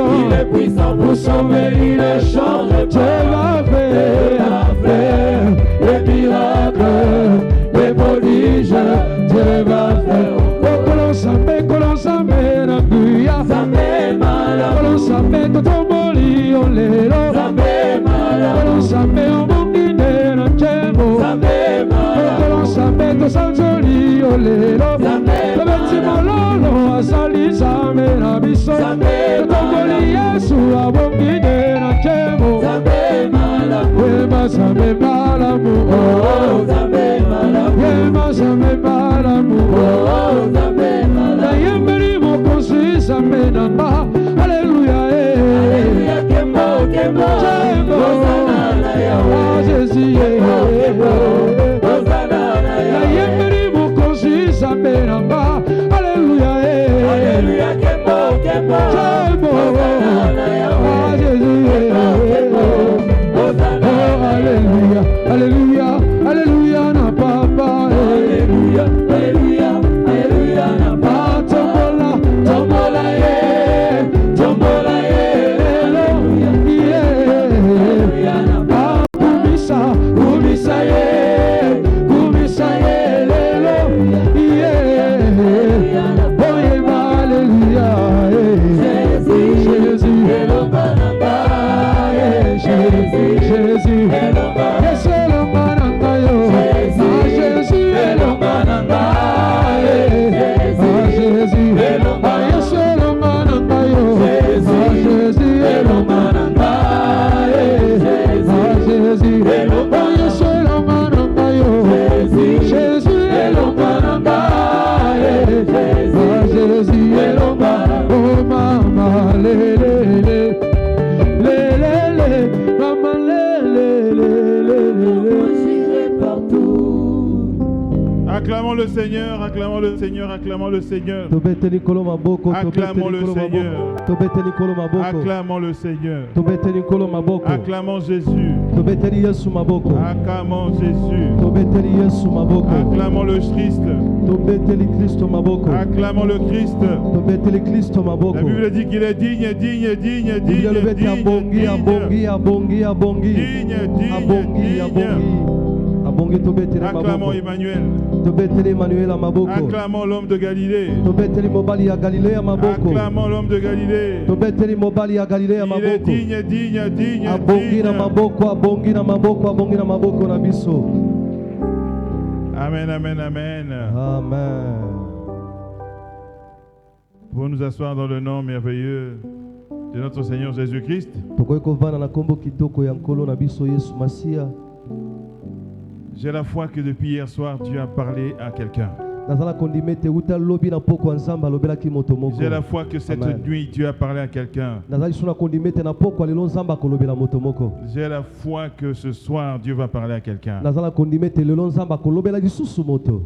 puissant. Il est puissant pour sauver, il ne change Dieu pas. va faire des miracles, des prodiges. Dieu va faire. Kolonsambe na kuya. Zambe malamu. Kolonsambe totomboli olelo. Zambe malamu. Kolonsambe omongine na nchembo. Zambe malamu. Kolonsambe tosanzoli olelo. Zambe Tobeti mololo asali zambe na biso. Totomboli Yesu abongine na nchembo. Zambe malamu. Wema zambe malamu. Oh, zambe malamu. Wema zambe malamu. Oh, zambe malamu. Na yembeli mokosi zambe nanga. Alléluia. Alléluia, kembo, kembo. Hosanna na Yahweh. Jésus. Hosanna na Na Yahweh. yembeli mokosi zambe nanga. Alléluia. Alléluia, kembo, kembo. Hosanna na Yahweh. Jésus. Hosanna Oh, na alléluia, alléluia, alléluia, na papa. Alléluia, alléluia, alléluia, na papa. Ah, tombola, Tombola ye, tombola ye, alléluia, alléluia, na papa. ah, kumisa, kumisa ye, lelo, Alléluia, na papa. oh, yema, alléluia, Jésus, elonga na ngai, Jésus, elonga, Yesu elonga na ngai yo, ah, Jésus elonga na ngai, ah, Jésus elonga, ah, Yesu elonga na ngai yo, ah, Jésus elonga na ngai, ah, Jésus oh, Yesu elonga na ngai yo, Jésus elonga na ngai, ah, Jésus elonga, oh mama lelele, lelele, mama j'irai partout. Acclamons le Seigneur, acclamons le Seigneur, acclamons le Seigneur. Tobeteli kolo maboko, Acclamons le Seigneur. Tobeteli kolo maboko, Acclamons le Seigneur. Tobeteli kolo maboko, Acclamons Jésus. Tobeteli Yesu maboko, Acclamons Jésus. Tobeteli Yesu maboko, Acclamons le Christ. Tobeteli Kristo maboko, Acclamons le Christ. Tobeteli Kristo maboko. La Bible dit qu'il est digne, digne, digne, digne, Biblia lobeti abongi, abongi, abongi, abongi, digne, abongi, digne, abongi, abongi. Tobeteli Acclamons maboko, Emmanuel. Tobeteli Emmanuel maboko, Acclamons l'homme de Galilée. Tobeteli mobali ya Galilea maboko, Acclamons l'homme de Galilée. Tobeteli mobali ya Galilea Il est maboko. digne, digne, digne, Abongi na digne. maboko, abongi na maboko, abongi na maboko na biso. Amen, amen, amen. Amen. Pour nous asseoir dans le nom merveilleux de notre Seigneur Jésus-Christ. Tokoki kovanda na kombo kitoko ya nkolo na biso Yesu Masia. J'ai la foi que depuis hier soir, Dieu a parlé à quelqu'un. Nazala kondimete uta lobi na poko nzamba lobelaki moto moko. J'ai la foi que cette Amen. nuit, Dieu a parlé à quelqu'un. Nazali suna kondimete na poko lelo nzamba kolobela moto moko. J'ai la foi que ce soir, Dieu va parler à quelqu'un. Nazala kondimete lelo nzamba kolobela lisusu moto.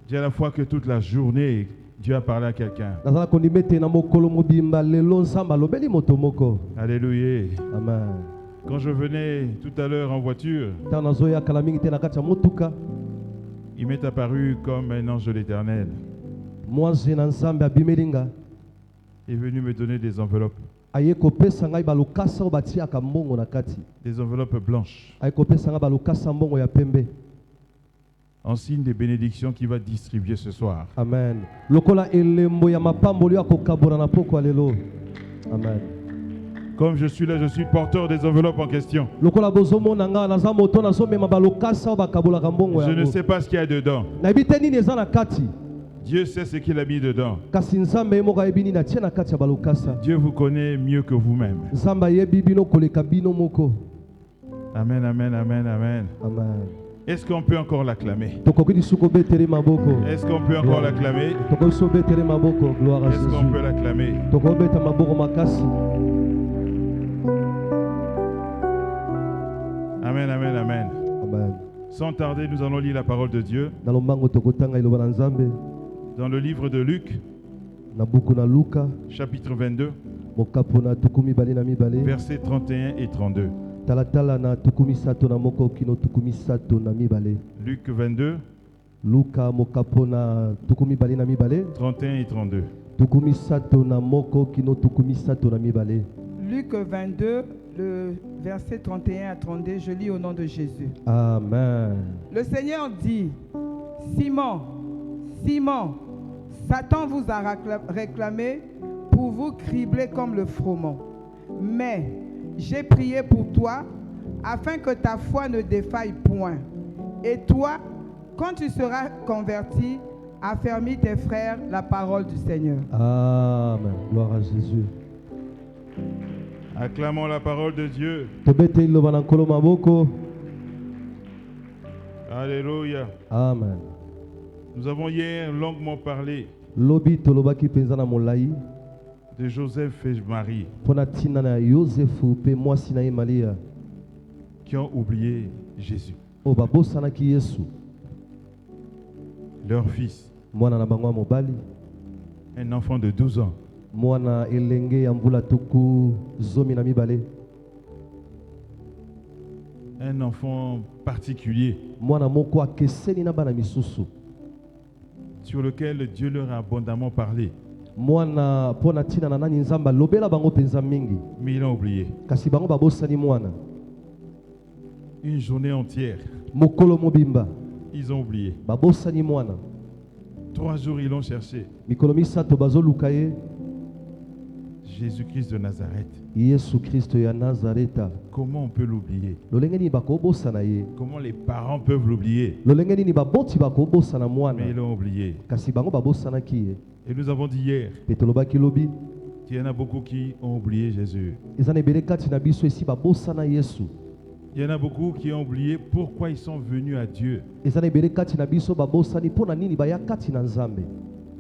J'ai la foi que toute la journée, Dieu a parlé à quelqu'un. Nazala kondimete na mokolo mobimba lelo nzamba lobeli moto moko. Alléluia. Amen. Quand je venais tout à l'heure en voiture, Ta nazoya kala mingi te na kati ya motuka. il m'est apparu comme un ange de l'Éternel. Mwanzi na nzambe abimelinga. Il est venu me donner des enveloppes. Aye kopesa ngai balokasa o batiaka mbongo na kati. Des enveloppes blanches. Aye kopesa ngai balokasa mbongo ya pembe. En signe des bénédictions qu'il va distribuer ce soir. Amen. Lokola elembo ya mapamboli akokabona na poko lelo. Amen. Comme je suis là, je suis porteur des enveloppes en question. Lokola bozomona nga naza moto nazomema balokasa o bakabolaka mbongo Je ne yango. sais pas ce qu'il y a dedans. Nayebi te nini eza na kati. Dieu sait ce qu'il a mis dedans. Kasi nzambe ye moko ayebi nini atie na kati ya balokasa. Dieu vous connaît mieux que vous-même. Nzambe ayebi bino koleka bino moko. Amen, amen, amen, amen. Amen. Est-ce qu'on peut encore l'acclamer? Tokoki lisusu kobetele maboko. Est-ce qu'on peut encore l'acclamer? Tokoki lisusu kobetele maboko. Gloire à Est-ce qu'on peut Jésus. l'acclamer? Tokobeta maboko makasi. Amen, amen, amen. Amen. Sans tarder, nous allons lire la parole de Dieu Na lombango tokotanga iloba na nzambe. dans le livre de Luc, Na buku na Luka. chapitre 22, Mokapo na tukumi bale na mibale. versets 31 et 32. Talatala na tukumi sato na moko kino tukumi sato na mibale. Luc 22, Luka mokapo na tukumi bale na mibale. 31 et 32. Tukumi sato na moko kino tukumi sato na mibale. Luc 22, le verset 31 à 32, je lis au nom de Jésus. Amen. Le Seigneur dit, Simon, Simon, Satan vous a réclamé pour vous cribler comme le froment. Mais j'ai prié pour toi afin que ta foi ne défaille point. Et toi, quand tu seras converti, affermis tes frères la parole du Seigneur. Amen. Gloire à Jésus. Acclamons la parole de Dieu. Tobete iloba na nkolo maboko. Alléluia. Amen. Nous avons hier longuement parlé Lobi tolobaki penza na molai. de Joseph et Marie Pona tina na Yosefu pe mwasi na ye Maria. qui ont oublié Jésus, O babosana ki Yesu. leur fils, Mwana na bango ya mobali. un enfant de 12 ans. Mwana elenge ya mbula tuku zomi na mibale. Un enfant particulier Mwana moko akeseni na bana misusu. sur lequel Dieu leur a abondamment parlé, Mwana pona tina na nani nzamba lobela bango penza mingi. mais ils l'ont oublié. Kasi bango babosani mwana. Une journée entière, Mokolo mobimba. ils ont oublié. Babosani mwana. 3 jours, ils l'ont cherché. Mikolo misato bazoluka ye. Jésus-Christ de Nazareth. Yesu Kristo ya Nazareta. Comment on peut l'oublier? Lolenge nini bakobosana ye. Comment les parents peuvent l'oublier? Lolenge nini baboti bakobosana Mais mwana. ils l'ont oublié. Kasi bango babosana ki ye. Et nous avons dit hier Petolobaki lobi. qu'il y en a beaucoup qui ont oublié Jésus. Ezana ebele kati na biso esi babosana Yesu. Il y en a beaucoup qui ont oublié pourquoi ils sont venus à Dieu. Ezana ebele kati na biso babosani pona nini baya kati na Nzambe.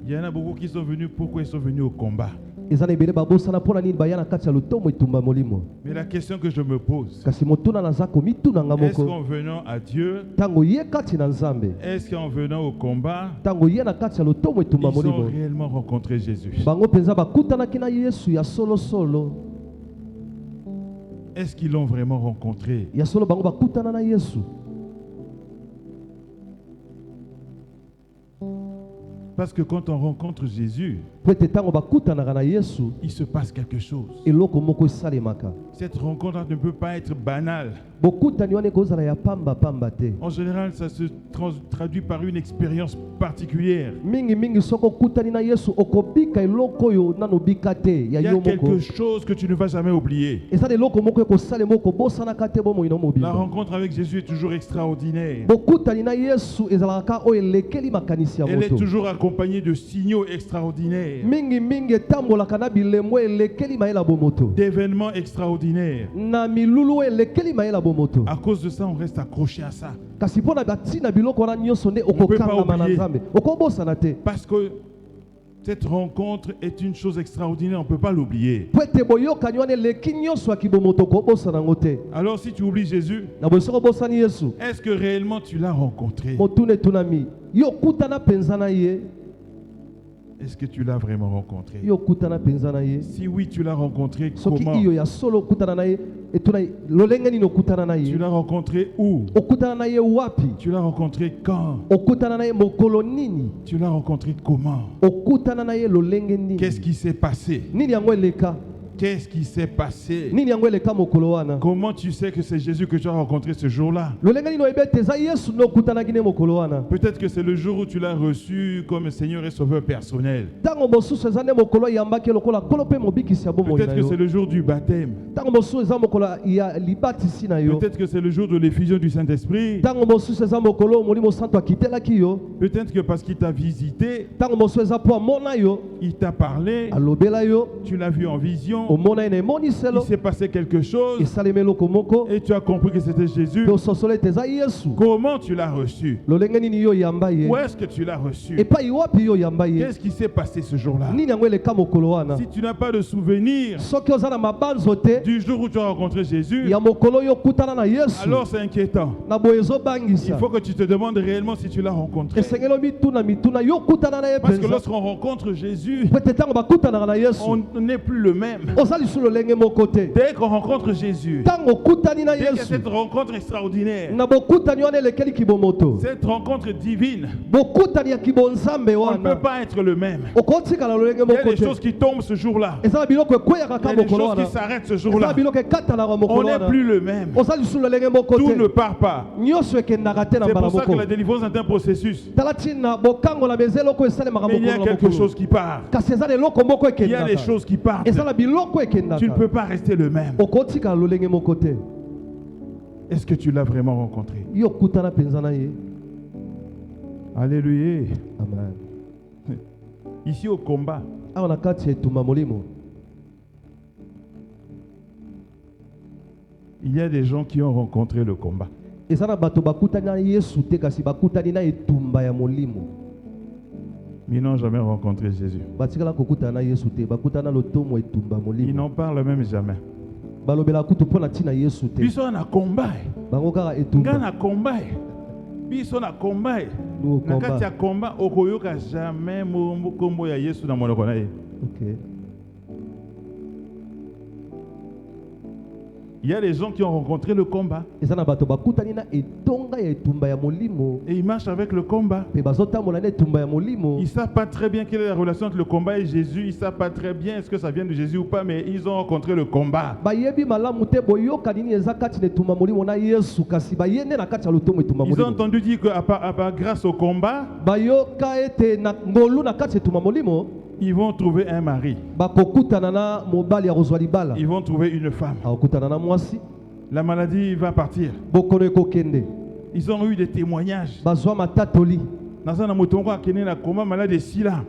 Il y en a beaucoup qui sont venus pourquoi ils sont venus au combat. Ezana ebele babosana pona nini baya na kati ya lotomo etumba molimo. Mais la question que je me pose, Kasi motuna naza komituna nga est-ce moko. qu'en venant à Dieu, Tango ye kati na Nzambe. est-ce qu'en venant au combat, Tango ye na kati ya lotomo etumba ils ont molimo. réellement rencontré Jésus? Bango penza bakutanaki na Yesu ya solo solo. Est-ce qu'ils l'ont vraiment rencontré? Ya solo bango bakutana na Yesu. Parce que quand on rencontre Jésus, Po ete tango bakutanaka na Yesu, il se passe quelque chose. eloko moko esalemaka. Cette rencontre ne peut pas être banale. Bokutani wana ekozala ya pamba pamba te. En général, ça se traduit par une expérience particulière. Mingi mingi soko okutani na Yesu okobika eloko oyo nano bika te ya Il y a yo quelque moko. chose que tu ne vas jamais oublier. Eza eloko moko ekosala moko bosanaka te bomo ino La mobimba. rencontre avec Jésus est toujours extraordinaire. Bokutani na Yesu ezalaka oyo elekeli makanisi ya Elle est moto. toujours accompagnée de signaux extraordinaires, Mingi mingi etambolaka na bilembo elekeli mayela bomoto. d'événements extraordinaires. Na milulu elekeli mayela bomoto. À cause de ça, on reste accroché à ça. Kasi mpona batina biloko wana nyonso nde peut pas okokangama na oublier. Nzambe okobosana te. Parce que cette rencontre est une chose extraordinaire, on ne peut pas l'oublier. Po ete boyokani wana eleki nyonso ya kibomoto okobosana yango te. Alors si tu oublies Jésus, Na boye soko obosani Yesu est-ce que réellement tu l'as rencontré? motuna etunami yo okutana mpenza na ye. Est-ce que tu l'as vraiment rencontré? Yo okutana mpenza na ye. Si oui, tu l'as rencontré, Soki comment? iyo ya solo okutana na ye etuna lolenge nini okutana na Tu ye. l'as rencontré où? Okutana na ye wapi? Tu l'as rencontré quand? Okutana na ye mokolo nini? Tu l'as rencontré comment? Okutana na ye lolenge nini? Qu'est-ce qui s'est passé? Nini yango eleka? Qu'est-ce qui s'est passé? Nini yango eleka mokolo wana? Comment tu sais que c'est Jésus que tu as rencontré ce jour-là? Lolenge nini oyebi ete eza Yesu nde okutanaki ne mokolo wana? Peut-être que c'est le jour où tu l'as reçu comme Seigneur et Sauveur personnel. Ntango mosusu eza nde mokolo eyambaki lokola nkolo mpe mobikisi ya bomoi Peut-être na que yo. c'est le jour du baptême. Ntango mosusu eza mokolo ya libatisi na yo. Peut-être que c'est le jour de l'effusion du Saint-Esprit. Ntango mosusu eza mokolo molimo santo akitelaki yo. Peut-être que parce qu'il t'a visité, Ntango mosusu eza mpo amona yo, il t'a parlé, alobela yo, tu l'as vu en vision, omona ye na il emoniselo, s'est passé quelque chose esalemi eloko moko, et tu as compris que c'était Jésus. mpe ososolo ete eza Yesu. Comment tu l'as reçu? Lolenge nini yo oyamba ye? Où est-ce que tu l'as reçu? Epai wapi yo oyamba ye? Qu'est-ce qui s'est passé ce jour-là? Nini yango eleka mokolo wana? Si tu n'as pas de souvenir Soki oza na mabanzo te du jour où tu as rencontré Jésus, ya mokolo oyo okutana na Yesu, alors c'est inquiétant. na boye Il ezobangisa. faut que tu te demandes réellement si tu l'as rencontré. Esengeli mituna yo okutana na ye Parce que mpenza. lorsqu'on rencontre Jésus, Po ete ntango bakutanaka na Yesu, on n'est plus le même. ozali sur le lenge mokote. Dès qu'on rencontre Jésus, Tango kutani na dès qu'il y a Yesu. cette rencontre extraordinaire, Na bokutani wana lekeli kibomoto. cette rencontre divine, Bokutani ya kibonzambe on ne peut wana. pas être le même. Okotika na lolenge Il y a des mokote. choses qui tombent ce jour-là. Ezala biloko ekweya Il y kaka a des mokolo choses qui wana. s'arrêtent ce Ezala jour-là. biloko ekata na On mokolo n'est wana. plus le même. Ozali sur le lenge Tout mokote. ne part pas. Nyonso ekendaka te na C'est mbala pour ça que la moko. délivrance est un processus. Talatina bokango la bezeloko esalemaka Mais il y a mokolo na quelque mokolo. chose qui part. Kasi eza eloko moko Il y a des ekendaka. choses qui partent. Ezala biloko ekendaka. Tu ne peux pas rester le même. Okotika na lolenge mokote. Est-ce que tu l'as vraiment rencontré? Yo kutana penza na ye. Alléluia. Amen. Ici au combat, Awa na kati ya etumba molimo. il y a des gens qui ont rencontré le combat. Eza na bato bakutani na Yesu te kasi bakutani na etumba ya molimo. Mais ils n'ont jamais rencontré Jésus. Batikala kokutana na Yesu te, bakutana lotomo etumba Ils molimo. n'en parlent même jamais. Balobela kutu pona tina Yesu te. Biso na combat. Bango kaka Nga etumba. na combat. Biso na combat. Nous au Na combat. kati ya combat okoyoka jamais kombo ya Yesu na monoko na ye. OK. Il y a des gens qui ont rencontré le combat Eza na bato bakutani na etonga ya etumba ya molimo. et ils marchent avec le combat. Pe bazotambola na etumba ya molimo. Ils ne savent pas très bien quelle est la relation entre le combat et Jésus. Ils ne savent pas très bien est-ce que ça vient de Jésus ou pas, mais ils ont rencontré le combat. Bayebi malamu te boyoka nini eza kati na etumba molimo na Yesu kasi bayende na kati ya lotomo etumba Ils ont molimo. entendu dire que grâce au combat, Bayoka ete na ngolu na kati ya etumba molimo. ils vont trouver un mari. Bakokutana na mobali ya kozwa libala. Ils vont trouver une femme. Akokutana na mwasi. La maladie va partir. Bokono ekokende. Ils ont eu des témoignages. Bazwa matatoli. Dans un motongo à Kenya, na combat malade de Sila.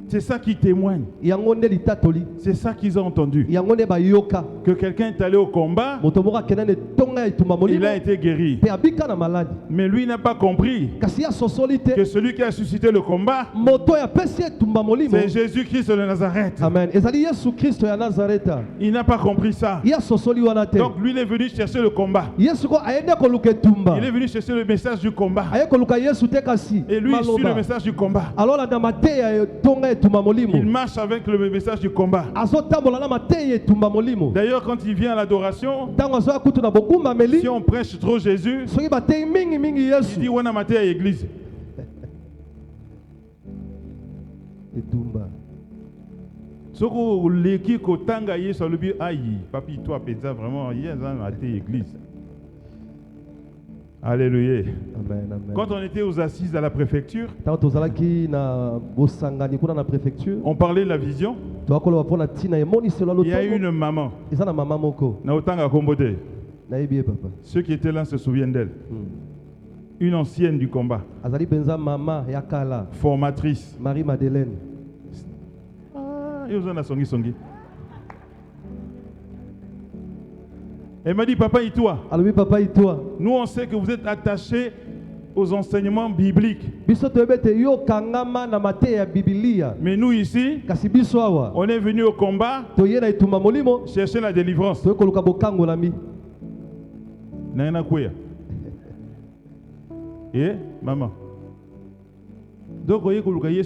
C'est ça qui témoigne. Yango nde litatoli. C'est ça qu'ils ont entendu. Yango nde bayoka. Que quelqu'un est allé au combat, Moto moko akenda ne tonga ya etumba molimo. il a été guéri. Pe abika na maladi. Mais lui n'a pas compris Kasi ya sosoli te. que celui qui a suscité le combat, Moto ya pesi etumba molimo. c'est Jésus-Christ de Nazareth. Amen. Ezali Yesu Kristo ya Nazareta. Il n'a pas compris ça. Ya sosoli wana te. Donc lui, il est venu chercher le combat. Yesu ko ayende koluka etumba. Il est venu chercher le message du combat. Aye koluka Yesu te kasi. Et lui, il suit le maloba. message du combat. Alors la damate ya tonga etumba molimo. Il marche avec le message du combat. Azotambola na mate ya etumba molimo. D'ailleurs, quand il vient à l'adoration, Tango azoya kutu na bokumba meli. si on prêche trop Jésus, Soki batei mingi mingi il Yesu. dit on a maté à l'église. Etumba. Soko leki kotanga Yesu alobi ayi, papi toi peza vraiment hier on a maté à l'église. Alléluia. Amen, amen. Quand on était aux assises à la préfecture, Tango tozalaki na bosangani kuna na préfecture. on parlait de la vision. Toakoloba pona tina emoni selo Il y a eu lotongo. une maman, Eza na mama moko. na otanga kombote. Nayebi ye papa. Ceux qui étaient là se souviennent d'elle. Une ancienne du combat, Azali penza mama ya kala. formatrice. Marie Madeleine. Ah, ils ont songi songi. Elle m'a dit, papa et toi, Alobi papa itwa. nous on sait que vous êtes attachés aux enseignements bibliques. Biso toyebete yo kangama na mate ya Biblia. Mais nous ici, Kasi biso awa. on est venu au combat Toye na etumba molimo. chercher la délivrance. Toye koluka bokango lami. Nana Kouya. Eh, maman. Donc, vous voyez,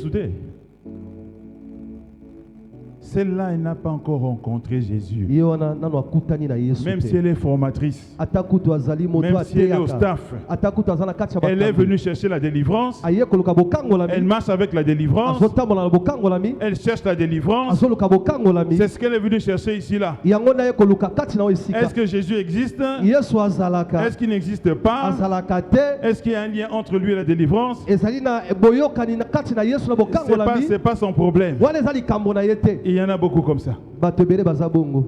celle-là, elle n'a pas encore rencontré Jésus. Ye wana nano akutani na Yesu Même te. si elle est formatrice, Atakutu azali moto même si elle est au ateyaka. staff, Atakutu azana kati ya elle est bakambi. venue chercher la délivrance. Aye koluka bokango Elle lami. marche avec la délivrance. Azotambola na bokango lami. Elle cherche la délivrance. Azoluka bokango lami. C'est ce qu'elle est venue chercher ici là. Yango na ye koluka kati na esika. Est-ce que Jésus existe? Yesu azalaka. Est-ce qu'il n'existe pas? Azalaka te. Est-ce qu'il y a un lien entre lui et la délivrance? Ezali na boyokani na kati na Yesu na bokango lami. C'est pas son problème. Wana ezali kambo na ye te. Il y en a beaucoup comme ça. Bato ebele baza bongo.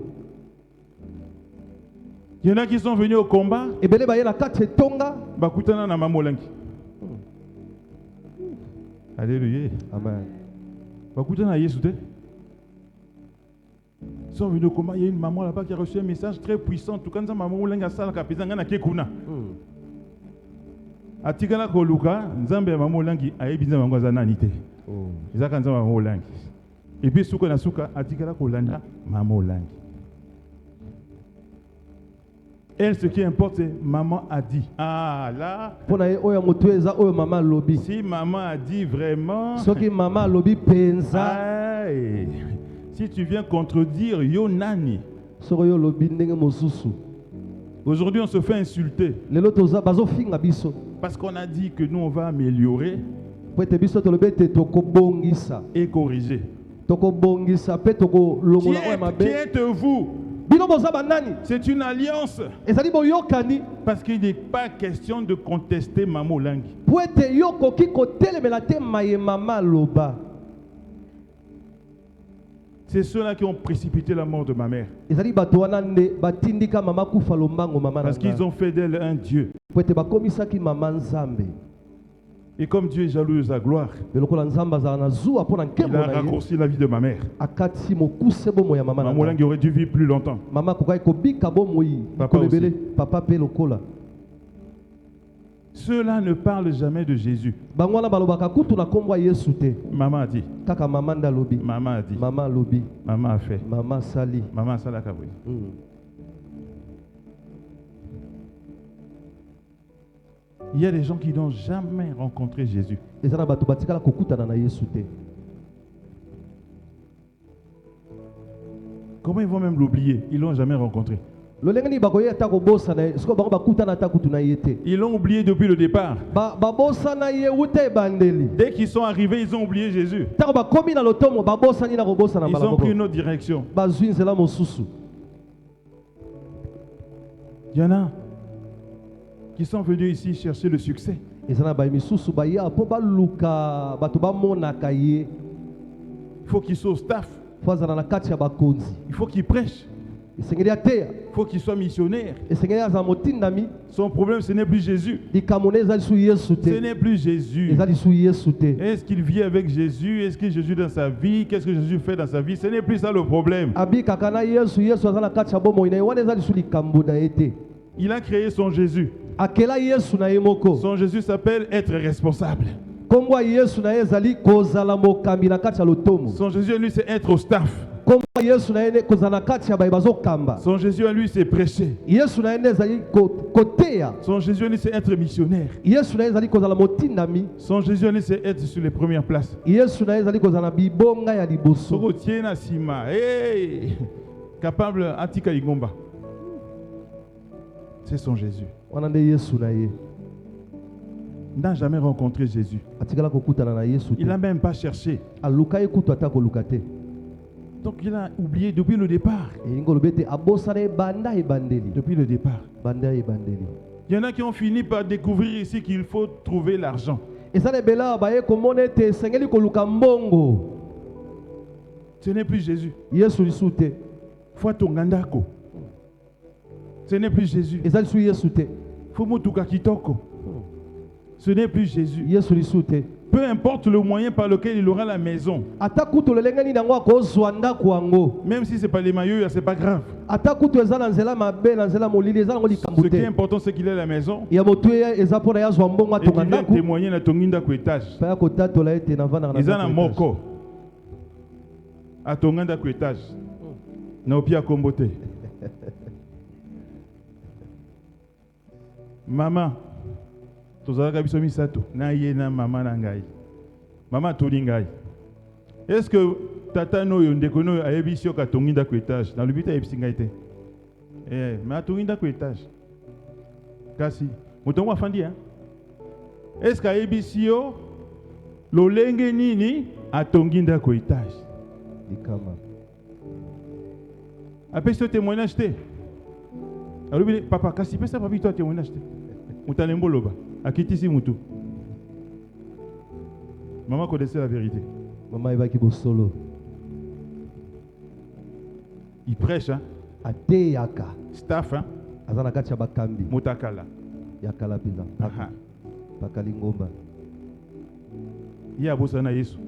Il y en a qui sont venus au combat. Ebele baye na kati etonga. Bakutana na mamolangi. Alléluia. Amen. Bakutana na Yesu te. Ils sont venus au combat. Il y a une maman là-bas qui a reçu un message très puissant. Tout comme ça, maman molangi a sala kapezanga na kekuna. Atikala koluka, nzambe maman molangi ayebi nzambe ngwa zanani te. Ezaka nzambe maman molangi. Et puis suka na suka atikala kolanda maman molangi. Elle, ce qui importe, c'est maman a dit. Ah là, Pona ye oyo moto eza oyo mama lobi. si maman a dit vraiment, Soki mama lobi penza. aïe, Si tu viens contredire Yonani, soko yo lobi ndenge mosusu aujourd'hui on se fait insulter lelo toza bazofinga biso parce qu'on a dit que nous on va améliorer po ete biso tolobi ete tokobongisa et corriger. tokobongisa mpe tokolongola oyo Qui mabe êtes-vous? bino boza banani C'est une alliance. ezali boyokani Parce qu'il n'est pas question de contester Mama Olangi. po ete yo koki kotelemela te mayemama aloba C'est ceux-là qui ont précipité la mort de ma mère. ezali bato wana nde batindika mama kufa lombango mama Parce qu'ils ont fait d'elle un Dieu. po ete bakomisaki mama nzambe Et comme Dieu est jaloux de sa gloire, me lokola nzambe azala na zuwa mpo na il nkembo a na ye raccourci la vie de ma mère. akati mokuse bomoi ya mama na Mama Olangi aurait dû vivre plus longtemps. mama akokaki kobika bomoi Papa mikolo ebele aussi. papa mpe lokola Ceux-là ne parlent jamais de Jésus. bango wana balobaka kutu na nkombo ya yesu te Maman a dit, kaka mama nde alobi maman a dit, mama alobi maman a fait, mama asali maman a salakabri. Il y a des gens qui n'ont jamais rencontré Jésus. eza na bato batikala kokutana na yesu te Comment ils vont même l'oublier? Ils l'ont jamais rencontré. lolenge nini bakoyei ata kobosana ye sikoyo bango bakutana ata kutu na ye te Ils l'ont oublié depuis le départ. babosana ye wuta ebandeli Dès qu'ils sont arrivés, ils ont oublié Jésus. ntango bakomi na lotomo babosani na kobosana Ils mbala ont moko pris une autre direction. bazwi nzela mosusu Il y en a qui sont venus ici chercher le succès. eza na baye misusu baya mpo baluka bato bamonaka ye Il faut qu'ils soient au staff. fo azala na kati ya bakonzi Il faut qu'ils prêchent. esengeli ateya Il faut qu'ils soient missionnaires. esengeli azala motindami Son problème, ce n'est plus Jésus. likambo na eza lisu yesu Ce te n'est plus Jésus. eza lisu yesu te Est-ce qu'il vit avec Jésus? Est-ce que Jésus est dans sa vie? Qu'est-ce que Jésus fait dans sa vie? Ce n'est plus ça le problème. abikaka na yesu yesu aza na kati ya bomoi na ye wana eza lisu likambo na ye te Il a créé son Jésus. akela yesu na ye moko Son Jésus s'appelle être responsable. nkombo ya yesu na ye ezali kozala mokambi na kati ya lotomo Son Jésus à lui, c'est être au staff. nkombo ya yesu na ye nde kozala na kati ya baye bazokamba Son Jésus à lui, c'est prêcher. yesu na ye nde ezali koteya Son Jésus à lui, c'est être missionnaire. yesu na ye ezali kozala motindami Son Jésus à lui, c'est être sur les premières places. yesu na ye ezali kozala na bibonga ya liboso Soko tiena sima. Hey! Capable Atika Igomba. C'est son Jésus. wana nde yesu na ye Il n'a jamais rencontré Jésus. atikala kokutana na yesu te Il n'a même pas cherché. aluka ye kutu ata koluka te Donc il a oublié depuis le départ. elingi olobi ete abosana ebanda ebandeli Depuis le départ. banda ebandeli Il y en a qui ont fini par découvrir ici qu'il faut trouver l'argent. eza na ebele awa baye komona ete esengeli koluka mbongo Ce n'est plus Jésus. yesu lisu te Faut tongandako. Ce n'est plus Jésus. eza lisu yesu te Faut mutuka kitoko. Ce n'est plus Jésus. yesu lisu te Peu importe le moyen par lequel il aura la maison. ata kutu lolenge nini yango akozwa ndako yango Même si ce n'est pas les maillots, c'est pas grave. ata kutu eza na nzela mabe na nzela molili eza nango likambo Ce qui est te important, c'est qu'il ait la maison. ya motu ye eza mpona ye azwa mbongo Et qu'il atonga vienne ndako témoigner na tonginda ko étage. mpa ya kotatola ete navandaka na Ils ont un ndako moko. A tonganda ko étage. Na opia kombote. Maman. Tozalaka biso misato. Na ye na mama na ngai. Mama toli ngai. Est-ce que tata no yo ndeko no ayebisi yo ka tonginda ko étage? Na lubita ayebisi ngai te. Ma tonginda ko étage. Kasi mutongo afandi hein? Est-ce que ayebisi yo lolenge nini atonginda ko étage? likama Apesi yo témoignage te. Alobi papa kasi pesa papi toi témoignage te. Mutalembo loba akitisi mutu. Maman connaissait la vérité. mama ebaki bosolo Il prêche hein. ateyaka Staff hein. aza na kati ya bakambi Mutakala. ya kala mpenza Aha. bakali ngomba Il y a Bosana Yesu.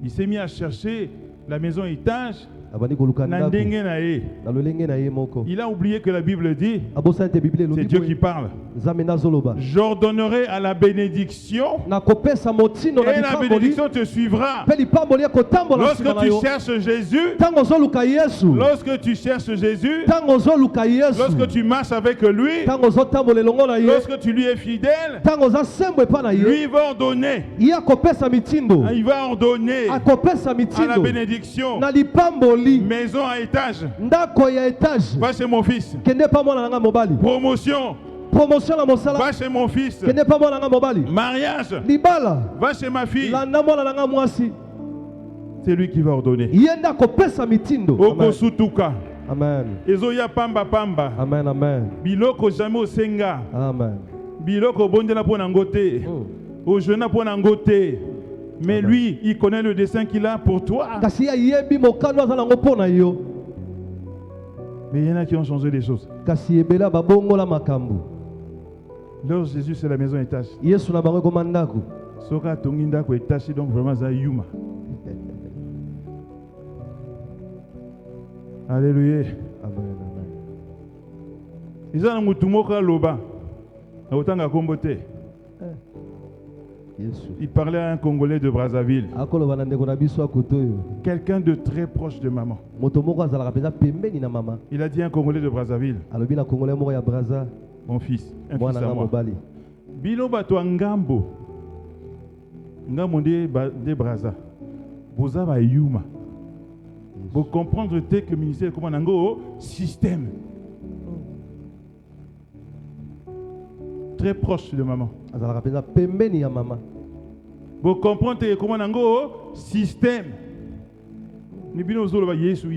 Il s'est mis à chercher la maison étage abandi koluka na ndako ndenge na ye. na lolenge na ye moko. Il a oublié que la Bible dit, Abosala te Bible c'est elobi Dieu boye, qui parle. Nzambe nazoloba. J'ordonnerai à la bénédiction nakopesa motindo na et la lipamboli bénédiction te suivra. mpe lipamboli ekotambola Lorsque nsima na tu yo cherches Jésus, ntango ozoluka yesu lorsque tu cherches Jésus, ntango ozoluka yesu lorsque tu marches avec lui, ntango ozotambola elongo na ye lorsque tu lui es fidèle, ntango oza sembo epai na ye lui va ordonner. ye akopesa mitindo Il va ordonner akopesa à la mitindo bénédiction. na lipamboli Maison à étage. ndako ya etage Va chez mon fils. kende pa mwana na nga mobali Promotion. promotion na mosala Va chez mon fils. kende pa mwana na nga mobali Mariage. libala Va chez ma fille. landa mwana na nga mwasi C'est lui qui va ordonner. ye nde akopesa mitindo. Amen. Okosutuka. Amen. Ezoya pamba pamba. Amen. Amen. Biloko jamais osenga. Amen. Biloko bondela pona ngote. Ojena pona ngote. Mais Amen. lui, il connaît le dessein qu'il a pour toi. kasi ayebi mokano aza nango mpo na yo Mais il y en a qui ont changé les choses. kasi ebele babongola makambo Leur Jésus, c'est la maison étage. yesu na bango ekoma ndako Soka tongi ndako étage, donc vraiment ça yuma. Alléluia. Amen. Amen. Ils ont mutu moko loba. Otanga kombote. yesu Il parlait à un Congolais de Brazzaville. akoloba na ndeko na biso akuta oyo Quelqu'un de très proche de maman. moto moko azalaka mpenza pembeni na mama Il a dit à un Congolais de Brazzaville, alobi na kongolais moko ya braza mon fils, un fils mwana à nga moi. mobali Bilo bato ya ngambo. Ngambo de Brazza. Boza ba yuma. Vous comprendre que le ministère comment nango système. Très proche de maman. azalaka mpenza pembeni ya mama Vous comprenez comment nango système. Ni bino zolo ba Yesu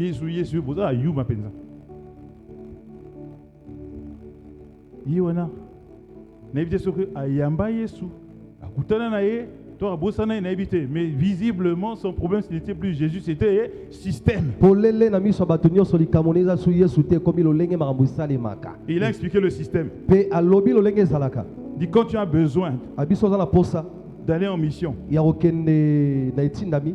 boza yuma penza. Yiwana. Na éviter ce que ayamba Yesu. Akutana na ye, toi bosana na éviter, mais visiblement son problème ce n'était plus Jésus, c'était système. polele na miso ya bato nyonso likambo na eza su yesu te ekomi lolenge makambo esalemaka Et il a expliqué le système. mpe alobi lolenge ezalaka Il dit quand tu as besoin abiso oza na posa d'aller en mission ya kokende na etindami